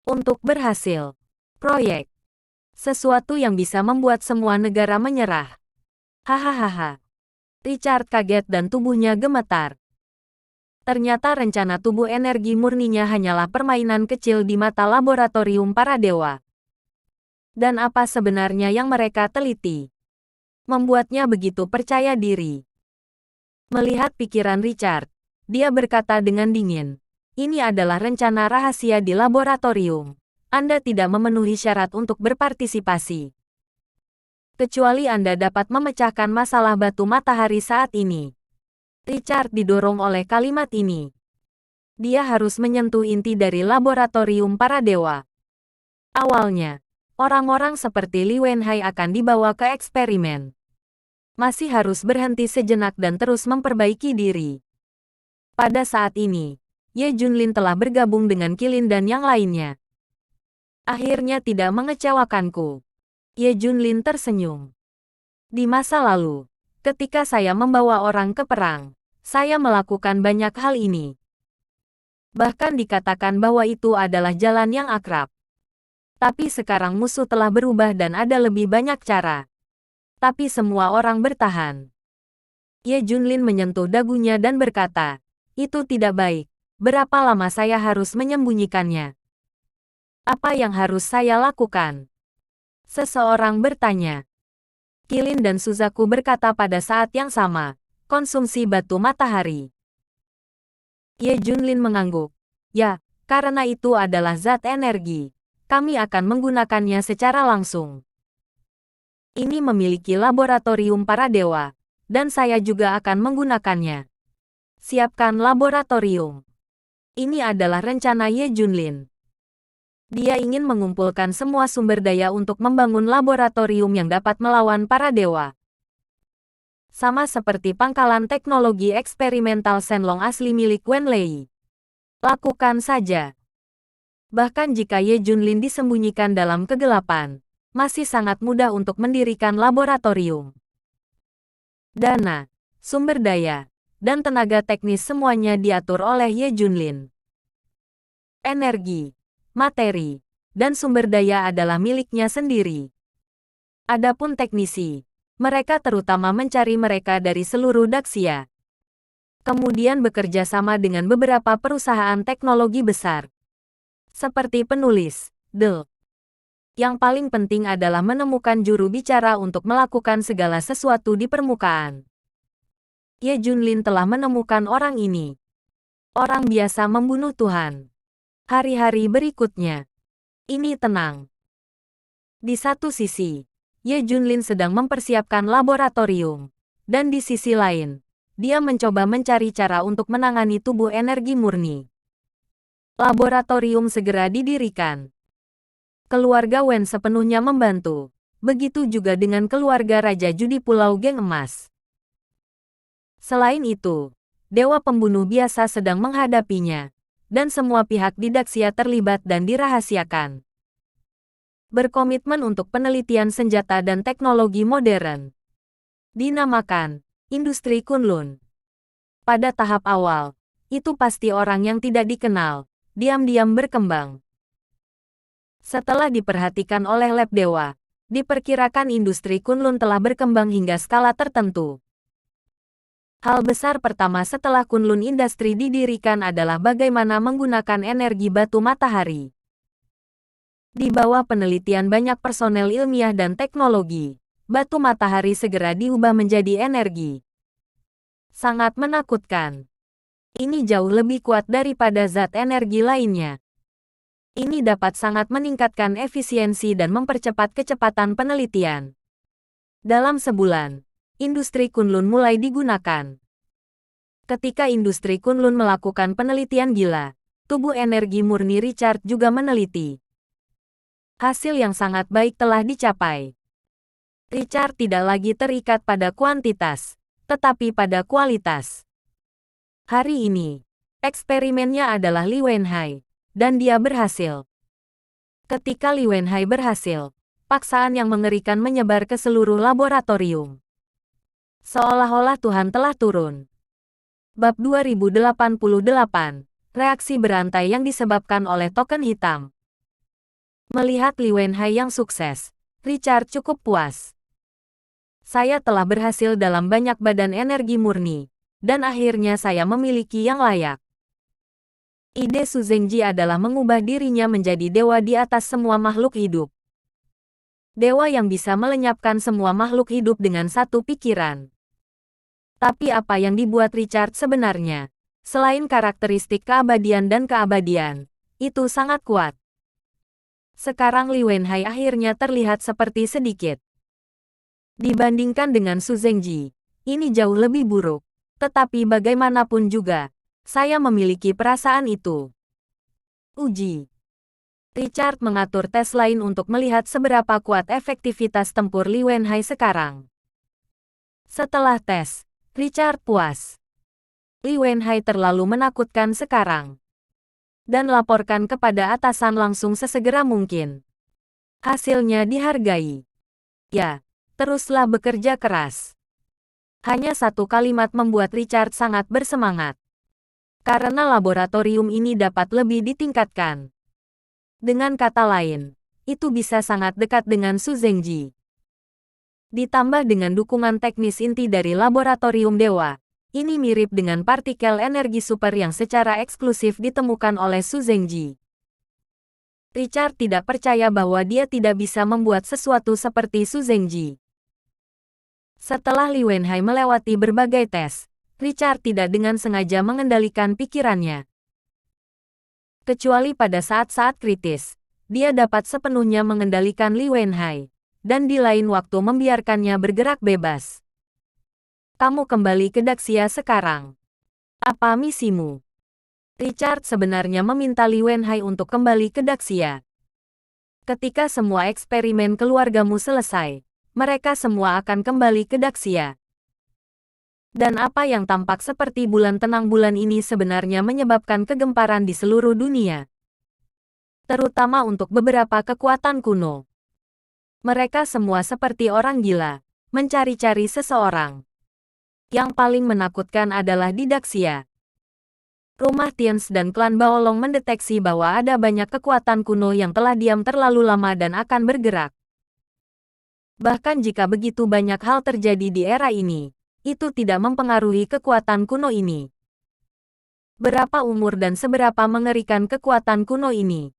[SPEAKER 1] Untuk berhasil, proyek. Sesuatu yang bisa membuat semua negara menyerah. Hahaha. Richard kaget dan tubuhnya gemetar. Ternyata rencana tubuh energi murninya hanyalah permainan kecil di mata laboratorium para dewa. Dan apa sebenarnya yang mereka teliti? Membuatnya begitu percaya diri. Melihat pikiran Richard, dia berkata dengan dingin, ini adalah rencana rahasia di laboratorium. Anda tidak memenuhi syarat untuk berpartisipasi. Kecuali Anda dapat memecahkan masalah batu matahari saat ini. Richard didorong oleh kalimat ini. Dia harus menyentuh inti dari laboratorium para dewa. Awalnya, orang-orang seperti Li Wenhai akan dibawa ke eksperimen. Masih harus berhenti sejenak dan terus memperbaiki diri. Pada saat ini, Ye Junlin telah bergabung dengan Qilin dan yang lainnya. Akhirnya tidak mengecewakanku. Ye Junlin tersenyum. Di masa lalu, ketika saya membawa orang ke perang, saya melakukan banyak hal ini. Bahkan dikatakan bahwa itu adalah jalan yang akrab. Tapi sekarang musuh telah berubah dan ada lebih banyak cara. Tapi semua orang bertahan. Ye Junlin menyentuh dagunya dan berkata, itu tidak baik. Berapa lama saya harus menyembunyikannya? Apa yang harus saya lakukan? Seseorang bertanya. Qilin dan Suzaku berkata pada saat yang sama, konsumsi batu matahari. Ye Junlin mengangguk. Ya, karena itu adalah zat energi. Kami akan menggunakannya secara langsung. Ini memiliki laboratorium para dewa, dan saya juga akan menggunakannya. Siapkan laboratorium. Ini adalah rencana Ye Junlin. Dia ingin mengumpulkan semua sumber daya untuk membangun laboratorium yang dapat melawan para dewa. Sama seperti pangkalan teknologi eksperimental Shenlong asli milik Wen Lei. Lakukan saja. Bahkan jika Ye Junlin disembunyikan dalam kegelapan, masih sangat mudah untuk mendirikan laboratorium. Dana, sumber daya, dan tenaga teknis semuanya diatur oleh Ye Junlin. Energi, materi, dan sumber daya adalah miliknya sendiri. Adapun teknisi, mereka terutama mencari mereka dari seluruh Daxia. Kemudian bekerja sama dengan beberapa perusahaan teknologi besar. Seperti penulis, The. Yang paling penting adalah menemukan juru bicara untuk melakukan segala sesuatu di permukaan. Ye Junlin telah menemukan orang ini. Orang biasa membunuh Tuhan. Hari-hari berikutnya, ini tenang. Di satu sisi, Ye Junlin sedang mempersiapkan laboratorium. Dan di sisi lain, dia mencoba mencari cara untuk menangani tubuh energi murni. Laboratorium segera didirikan. Keluarga Wen sepenuhnya membantu. Begitu juga dengan keluarga Raja Judi Pulau Geng Emas. Selain itu, Dewa Pembunuh biasa sedang menghadapinya. Dan semua pihak di Daxia terlibat dan dirahasiakan. Berkomitmen untuk penelitian senjata dan teknologi modern. Dinamakan industri Kunlun. Pada tahap awal, itu pasti orang yang tidak dikenal, diam-diam berkembang. Setelah diperhatikan oleh lab dewa, diperkirakan industri Kunlun telah berkembang hingga skala tertentu. Hal besar pertama setelah Kunlun Industri didirikan adalah bagaimana menggunakan energi batu matahari. Di bawah penelitian banyak personel ilmiah dan teknologi, batu matahari segera diubah menjadi energi. Sangat menakutkan. Ini jauh lebih kuat daripada zat energi lainnya. Ini dapat sangat meningkatkan efisiensi dan mempercepat kecepatan penelitian. Dalam sebulan, industri Kunlun mulai digunakan. Ketika industri Kunlun melakukan penelitian gila, tubuh energi murni Richard juga meneliti. Hasil yang sangat baik telah dicapai. Richard tidak lagi terikat pada kuantitas, tetapi pada kualitas. Hari ini, eksperimennya adalah Li Wenhai. Dan dia berhasil. Ketika Li Wenhai berhasil, paksaan yang mengerikan menyebar ke seluruh laboratorium. Seolah-olah Tuhan telah turun. Bab 2088, Reaksi berantai yang disebabkan oleh token hitam. Melihat Li Wenhai yang sukses, Richard cukup puas. Saya telah berhasil dalam banyak badan energi murni, dan akhirnya saya memiliki yang layak. Ide Su Zengji adalah mengubah dirinya menjadi dewa di atas semua makhluk hidup. Dewa yang bisa melenyapkan semua makhluk hidup dengan satu pikiran. Tapi apa yang dibuat Richard sebenarnya, selain karakteristik keabadian dan keabadian, itu sangat kuat. Sekarang Li Wenhai akhirnya terlihat seperti sedikit Dibandingkan dengan Su Zhengji, ini jauh lebih buruk. Tetapi bagaimanapun juga, saya memiliki perasaan itu. Uji. Richard mengatur tes lain untuk melihat seberapa kuat efektivitas tempur Li Wenhai sekarang. Setelah tes, Richard puas. Li Wenhai terlalu menakutkan sekarang. Dan laporkan kepada atasan langsung sesegera mungkin. Hasilnya dihargai. Ya, teruslah bekerja keras. Hanya satu kalimat membuat Richard sangat bersemangat. Karena laboratorium ini dapat lebih ditingkatkan. Dengan kata lain, itu bisa sangat dekat dengan Su Zhengji. Ditambah dengan dukungan teknis inti dari laboratorium dewa, ini mirip dengan partikel energi super yang secara eksklusif ditemukan oleh Su Zhengji. Richard tidak percaya bahwa dia tidak bisa membuat sesuatu seperti Su Zhengji. Setelah Li Wenhai melewati berbagai tes, Richard tidak dengan sengaja mengendalikan pikirannya. Kecuali pada saat-saat kritis, dia dapat sepenuhnya mengendalikan Li Wenhai, dan di lain waktu membiarkannya bergerak bebas. Kamu kembali ke Daxia sekarang. Apa misimu? Richard sebenarnya meminta Li Wenhai untuk kembali ke Daxia. Ketika semua eksperimen keluargamu selesai, mereka semua akan kembali ke Daxia. Dan apa yang tampak seperti bulan tenang bulan ini sebenarnya menyebabkan kegemparan di seluruh dunia. Terutama untuk beberapa kekuatan kuno. Mereka semua seperti orang gila, mencari-cari seseorang. Yang paling menakutkan adalah di Daxia. Rumah Tians dan klan Baolong mendeteksi bahwa ada banyak kekuatan kuno yang telah diam terlalu lama dan akan bergerak. Bahkan jika begitu banyak hal terjadi di era ini, itu tidak mempengaruhi kekuatan kuno ini. Berapa umur dan seberapa mengerikan kekuatan kuno ini?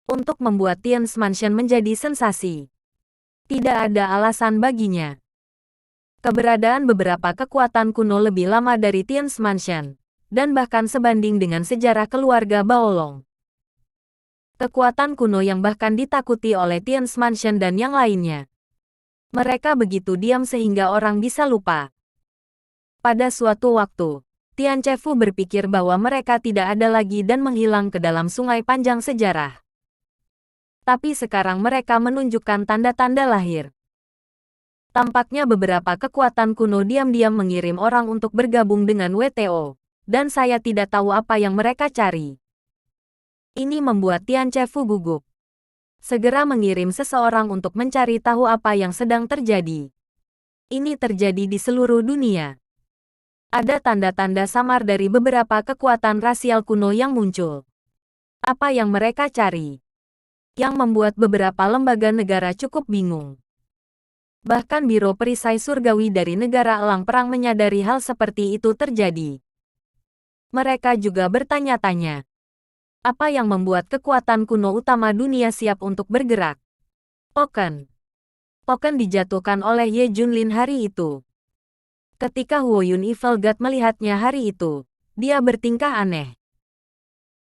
[SPEAKER 1] Untuk membuat Tian's Mansion menjadi sensasi. Tidak ada alasan baginya. Keberadaan beberapa kekuatan kuno lebih lama dari Tian's Mansion, dan bahkan sebanding dengan sejarah keluarga Baolong. Kekuatan kuno yang bahkan ditakuti oleh Tian's Mansion dan yang lainnya. Mereka begitu diam sehingga orang bisa lupa. Pada suatu waktu, Tian Chefu berpikir bahwa mereka tidak ada lagi dan menghilang ke dalam sungai panjang sejarah. Tapi sekarang mereka menunjukkan tanda-tanda lahir. Tampaknya beberapa kekuatan kuno diam-diam mengirim orang untuk bergabung dengan WTO, dan saya tidak tahu apa yang mereka cari. Ini membuat Tian Chefu gugup. Segera mengirim seseorang untuk mencari tahu apa yang sedang terjadi. Ini terjadi di seluruh dunia. Ada tanda-tanda samar dari beberapa kekuatan rasial kuno yang muncul. Apa yang mereka cari? Yang membuat beberapa lembaga negara cukup bingung. Bahkan Biro Perisai Surgawi dari negara Elang Perang menyadari hal seperti itu terjadi. Mereka juga bertanya-tanya. Apa yang membuat kekuatan kuno utama dunia siap untuk bergerak? Token. Token dijatuhkan oleh Ye Junlin hari itu. Ketika Huoyun Evil God melihatnya hari itu, dia bertingkah aneh.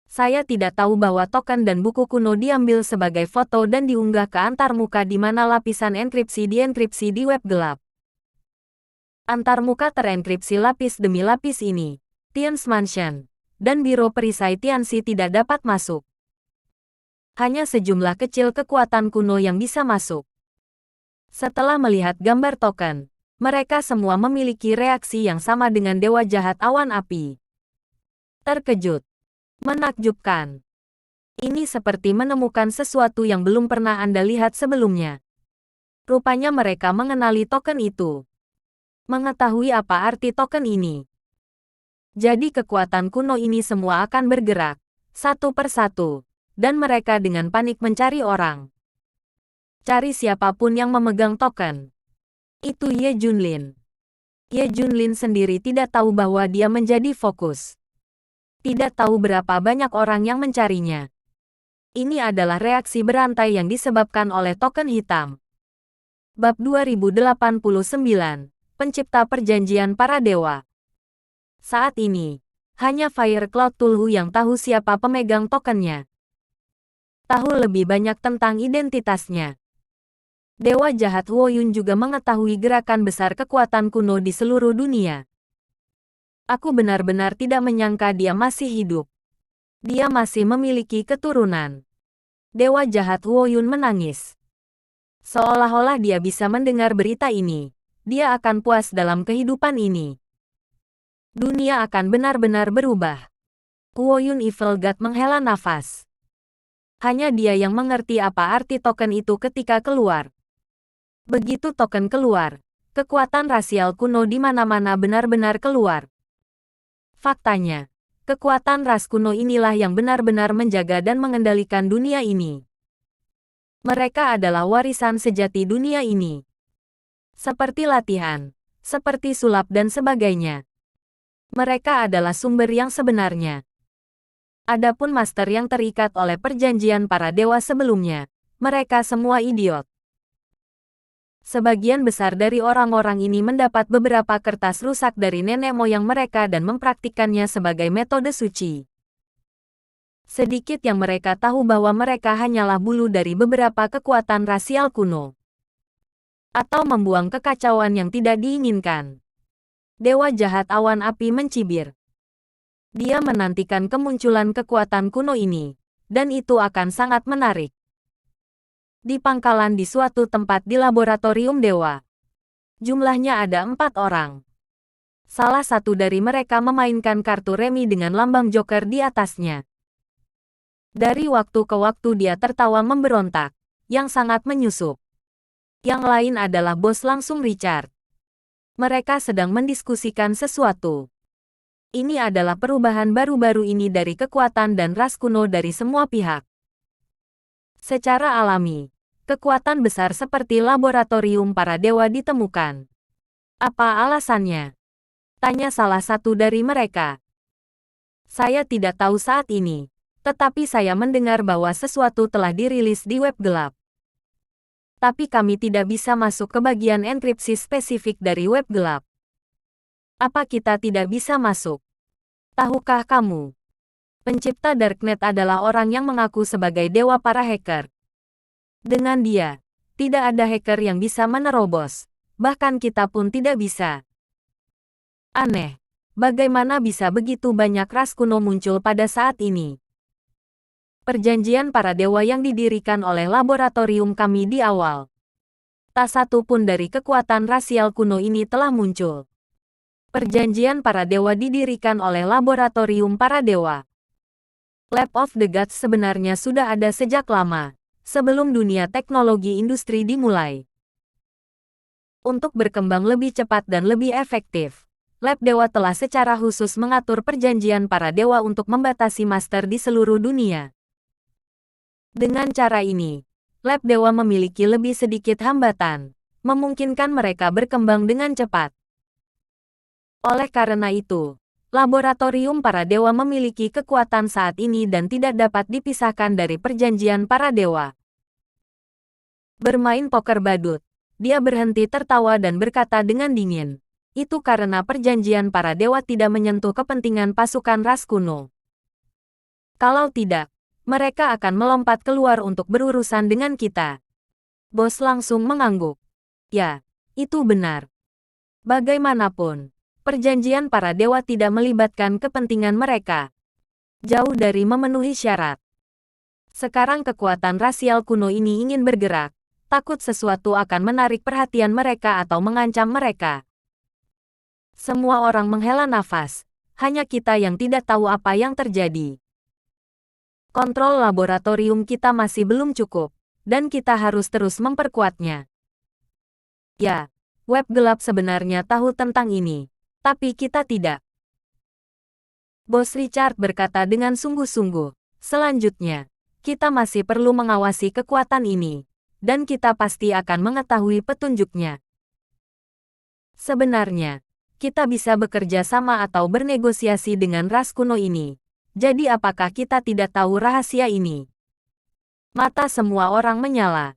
[SPEAKER 1] Saya tidak tahu bahwa token dan buku kuno diambil sebagai foto dan diunggah ke antarmuka di mana lapisan enkripsi dienkripsi di web gelap. Antarmuka terenkripsi lapis demi lapis ini, Tian's Mansion, dan Biro Perisai Tianxi tidak dapat masuk. Hanya sejumlah kecil kekuatan kuno yang bisa masuk. Setelah melihat gambar token, mereka semua memiliki reaksi yang sama dengan Dewa Jahat Awan Api. Terkejut. Menakjubkan. Ini seperti menemukan sesuatu yang belum pernah Anda lihat sebelumnya. Rupanya mereka mengenali token itu. Mengetahui apa arti token ini. Jadi kekuatan kuno ini semua akan bergerak, satu persatu, dan mereka dengan panik mencari orang. Cari siapapun yang memegang token. Itu Ye Junlin. Ye Junlin sendiri tidak tahu bahwa dia menjadi fokus. Tidak tahu berapa banyak orang yang mencarinya. Ini adalah reaksi berantai yang disebabkan oleh token hitam. Bab 2089, Pencipta Perjanjian Para Dewa. Saat ini, hanya Fire Cloud Tulhu yang tahu siapa pemegang tokennya. Tahu lebih banyak tentang identitasnya. Dewa jahat Huoyun juga mengetahui gerakan besar kekuatan kuno di seluruh dunia. Aku benar-benar tidak menyangka dia masih hidup. Dia masih memiliki keturunan. Dewa jahat Huoyun menangis. Seolah-olah dia bisa mendengar berita ini. Dia akan puas dalam kehidupan ini. Dunia akan benar-benar berubah. Huoyun Evil God menghela nafas. Hanya dia yang mengerti apa arti token itu ketika keluar. Begitu token keluar, kekuatan rasial kuno di mana-mana benar-benar keluar. Faktanya, kekuatan ras kuno inilah yang benar-benar menjaga dan mengendalikan dunia ini. Mereka adalah warisan sejati dunia ini. Seperti latihan, seperti sulap dan sebagainya. Mereka adalah sumber yang sebenarnya. Adapun master yang terikat oleh perjanjian para dewa sebelumnya, mereka semua idiot. Sebagian besar dari orang-orang ini mendapat beberapa kertas rusak dari nenek moyang mereka dan mempraktikkannya sebagai metode suci. Sedikit yang mereka tahu bahwa mereka hanyalah bulu dari beberapa kekuatan rasial kuno. Atau membuang kekacauan yang tidak diinginkan. Dewa jahat awan api mencibir. Dia menantikan kemunculan kekuatan kuno ini, dan itu akan sangat menarik. Di pangkalan di suatu tempat di laboratorium dewa. Jumlahnya ada 4 orang. Salah satu dari mereka memainkan kartu remi dengan lambang joker di atasnya. Dari waktu ke waktu dia tertawa memberontak, yang sangat menyusup. Yang lain adalah bos langsung Richard. Mereka sedang mendiskusikan sesuatu. Ini adalah perubahan baru-baru ini dari kekuatan dan ras kuno dari semua pihak. Secara alami, kekuatan besar seperti laboratorium para dewa ditemukan. Apa alasannya? Tanya salah satu dari mereka. Saya tidak tahu saat ini, tetapi saya mendengar bahwa sesuatu telah dirilis di web gelap. Tapi kami tidak bisa masuk ke bagian enkripsi spesifik dari web gelap. Apa kita tidak bisa masuk? Tahukah kamu? Pencipta Darknet adalah orang yang mengaku sebagai dewa para hacker. Dengan dia, tidak ada hacker yang bisa menerobos. Bahkan kita pun tidak bisa. Aneh. Bagaimana bisa begitu banyak ras kuno muncul pada saat ini? Perjanjian para dewa yang didirikan oleh laboratorium kami di awal. Tak satu pun dari kekuatan rasial kuno ini telah muncul. Perjanjian para dewa didirikan oleh laboratorium para dewa. Lab of the Gods sebenarnya sudah ada sejak lama, sebelum dunia teknologi industri dimulai. Untuk berkembang lebih cepat dan lebih efektif, Lab Dewa telah secara khusus mengatur perjanjian para dewa untuk membatasi master di seluruh dunia. Dengan cara ini, Lab Dewa memiliki lebih sedikit hambatan, memungkinkan mereka berkembang dengan cepat. Oleh karena itu, laboratorium para dewa memiliki kekuatan saat ini dan tidak dapat dipisahkan dari perjanjian para dewa. Bermain poker badut, dia berhenti tertawa dan berkata dengan dingin, itu karena perjanjian para dewa tidak menyentuh kepentingan pasukan ras kuno. Kalau tidak, mereka akan melompat keluar untuk berurusan dengan kita. Bos langsung mengangguk. Ya, itu benar. Bagaimanapun, perjanjian para dewa tidak melibatkan kepentingan mereka. Jauh dari memenuhi syarat. Sekarang kekuatan rasial kuno ini ingin bergerak, takut sesuatu akan menarik perhatian mereka atau mengancam mereka. Semua orang menghela nafas, hanya kita yang tidak tahu apa yang terjadi. Kontrol laboratorium kita masih belum cukup, dan kita harus terus memperkuatnya. Ya, web gelap sebenarnya tahu tentang ini, tapi kita tidak. Bos Richard berkata dengan sungguh-sungguh, selanjutnya, kita masih perlu mengawasi kekuatan ini, dan kita pasti akan mengetahui petunjuknya. Sebenarnya, kita bisa bekerja sama atau bernegosiasi dengan ras kuno ini. Jadi apakah kita tidak tahu rahasia ini? Mata semua orang menyala.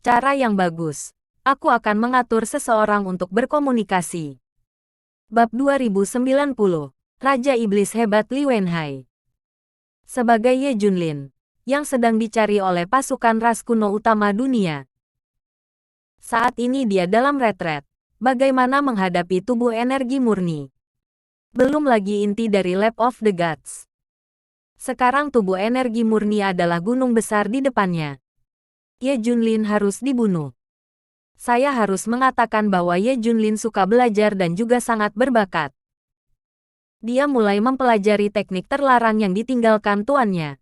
[SPEAKER 1] Cara yang bagus. Aku akan mengatur seseorang untuk berkomunikasi. Bab 2090. Raja Iblis Hebat Li Wenhai. Sebagai Ye Junlin, yang sedang dicari oleh pasukan ras kuno utama dunia. Saat ini dia dalam retret. Bagaimana menghadapi tubuh energi murni? Belum lagi inti dari Lab of the Gods. Sekarang tubuh energi murni adalah gunung besar di depannya. Ye Junlin harus dibunuh. Saya harus mengatakan bahwa Ye Junlin suka belajar dan juga sangat berbakat. Dia mulai mempelajari teknik terlarang yang ditinggalkan tuannya.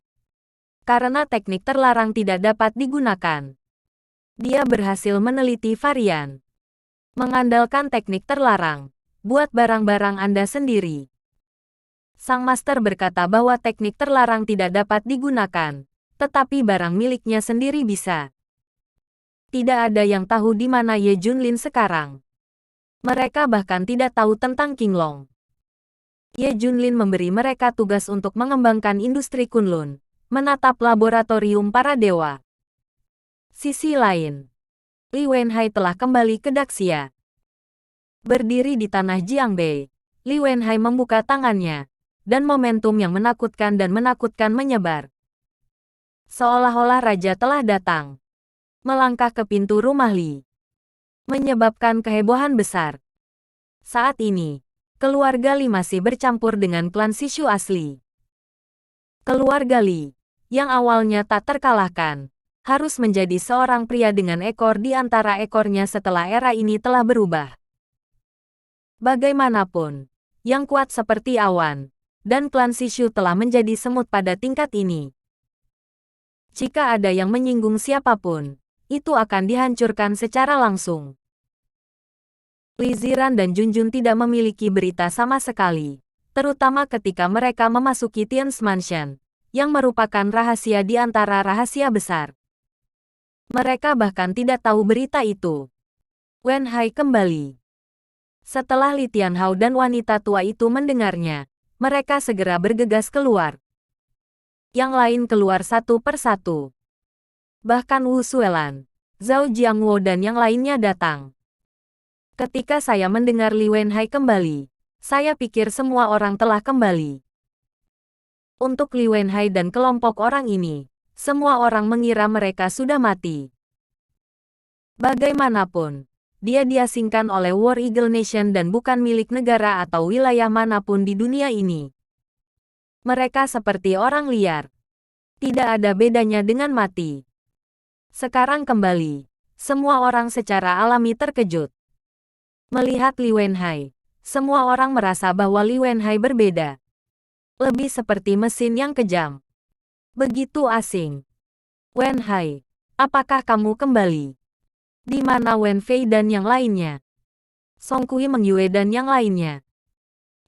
[SPEAKER 1] Karena teknik terlarang tidak dapat digunakan, dia berhasil meneliti varian. Mengandalkan teknik terlarang, buat barang-barang Anda sendiri. Sang master berkata bahwa teknik terlarang tidak dapat digunakan, tetapi barang miliknya sendiri bisa. Tidak ada yang tahu di mana Ye Junlin sekarang. Mereka bahkan tidak tahu tentang Qinglong. Ye Junlin memberi mereka tugas untuk mengembangkan industri Kunlun, menatap laboratorium para dewa. Sisi lain, Li Wenhai telah kembali ke Daxia. Berdiri di tanah Jiangbei, Li Wenhai membuka tangannya, dan momentum yang menakutkan menyebar. Seolah-olah raja telah datang. Melangkah ke pintu rumah Li. Menyebabkan kehebohan besar. Saat ini, keluarga Li masih bercampur dengan klan Sishu asli. Keluarga Li, yang awalnya tak terkalahkan, harus menjadi seorang pria dengan ekor di antara ekornya setelah era ini telah berubah. Bagaimanapun, yang kuat seperti awan, dan klan Sishu telah menjadi semut pada tingkat ini. Jika ada yang menyinggung siapapun, itu akan dihancurkan secara langsung. Li Ziran dan Junjun tidak memiliki berita sama sekali, terutama ketika mereka memasuki Tian's Mansion, yang merupakan rahasia di antara rahasia besar. Mereka bahkan tidak tahu berita itu. Wenhai kembali. Setelah Li Tianhao dan wanita tua itu mendengarnya, mereka segera bergegas keluar. Yang lain keluar satu persatu. Bahkan Wu Suelan, Zhao Jiangwo dan yang lainnya datang. Ketika saya mendengar Li Wenhai kembali, saya pikir semua orang telah kembali. Untuk Li Wenhai dan kelompok orang ini, semua orang mengira mereka sudah mati. Bagaimanapun, dia diasingkan oleh War Eagle Nation dan bukan milik negara atau wilayah manapun di dunia ini. Mereka seperti orang liar. Tidak ada bedanya dengan mati. Sekarang kembali, semua orang secara alami terkejut. Melihat Li Wenhai, semua orang merasa bahwa Li Wenhai berbeda. Lebih seperti mesin yang kejam. Begitu asing. Wenhai, apakah kamu kembali? Di mana Wen Fei dan yang lainnya? Song Kui Mengyue dan yang lainnya.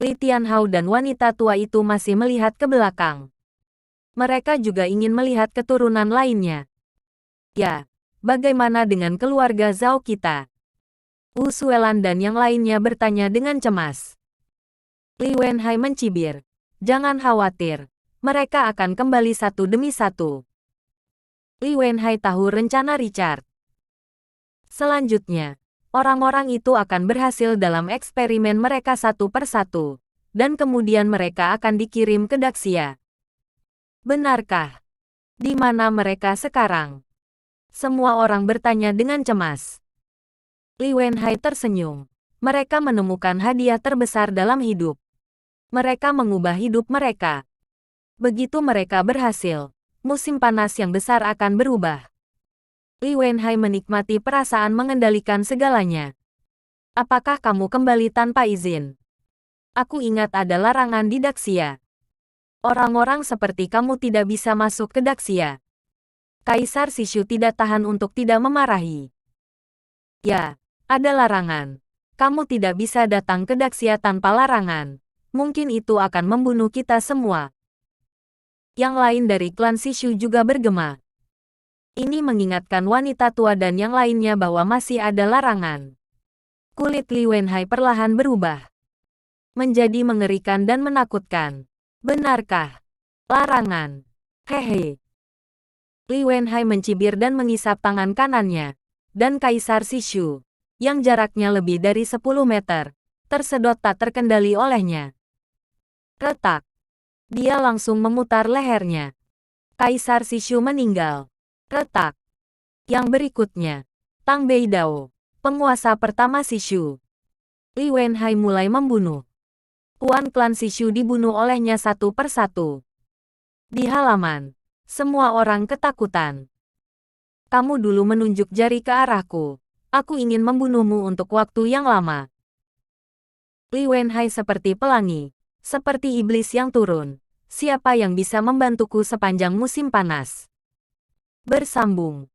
[SPEAKER 1] Li Tianhao dan wanita tua itu masih melihat ke belakang. Mereka juga ingin melihat keturunan lainnya. Ya, bagaimana dengan keluarga Zhao kita? Wu Suelan dan yang lainnya bertanya dengan cemas. Li Wenhai mencibir. Jangan khawatir. Mereka akan kembali satu demi satu. Li Wenhai tahu rencana Richard. Selanjutnya, orang-orang itu akan berhasil dalam eksperimen mereka satu persatu, dan kemudian mereka akan dikirim ke Daxia. Benarkah? Di mana mereka sekarang? Semua orang bertanya dengan cemas. Li Wenhai tersenyum. Mereka menemukan hadiah terbesar dalam hidup. Mereka mengubah hidup mereka. Begitu mereka berhasil, musim panas yang besar akan berubah. Li Wenhai menikmati perasaan mengendalikan segalanya. Apakah kamu kembali tanpa izin? Aku ingat ada larangan di Daxia. Orang-orang seperti kamu tidak bisa masuk ke Daxia. Kaisar Sishu tidak tahan untuk tidak memarahi. Ya, ada larangan. Kamu tidak bisa datang ke Daxia tanpa larangan. Mungkin itu akan membunuh kita semua. Yang lain dari klan Sishu juga bergema. Ini mengingatkan wanita tua dan yang lainnya bahwa masih ada larangan. Kulit Li Wenhai perlahan berubah. Menjadi mengerikan dan menakutkan. Benarkah? Larangan. Hehe. Li Wenhai mencibir dan mengisap tangan kanannya. Dan Kaisar Sishu, yang jaraknya lebih dari 10 meter, tersedot tak terkendali olehnya. Retak. Dia langsung memutar lehernya. Kaisar Sishu meninggal. Retak. Yang berikutnya, Tang Beidao, penguasa pertama Sishu. Li Wenhai mulai membunuh. Tuan klan Sishu dibunuh olehnya satu persatu. Di halaman, semua orang ketakutan. Kamu dulu menunjuk jari ke arahku. Aku ingin membunuhmu untuk waktu yang lama. Li Wenhai seperti pelangi, seperti iblis yang turun. Siapa yang bisa membantuku sepanjang musim panas? Bersambung.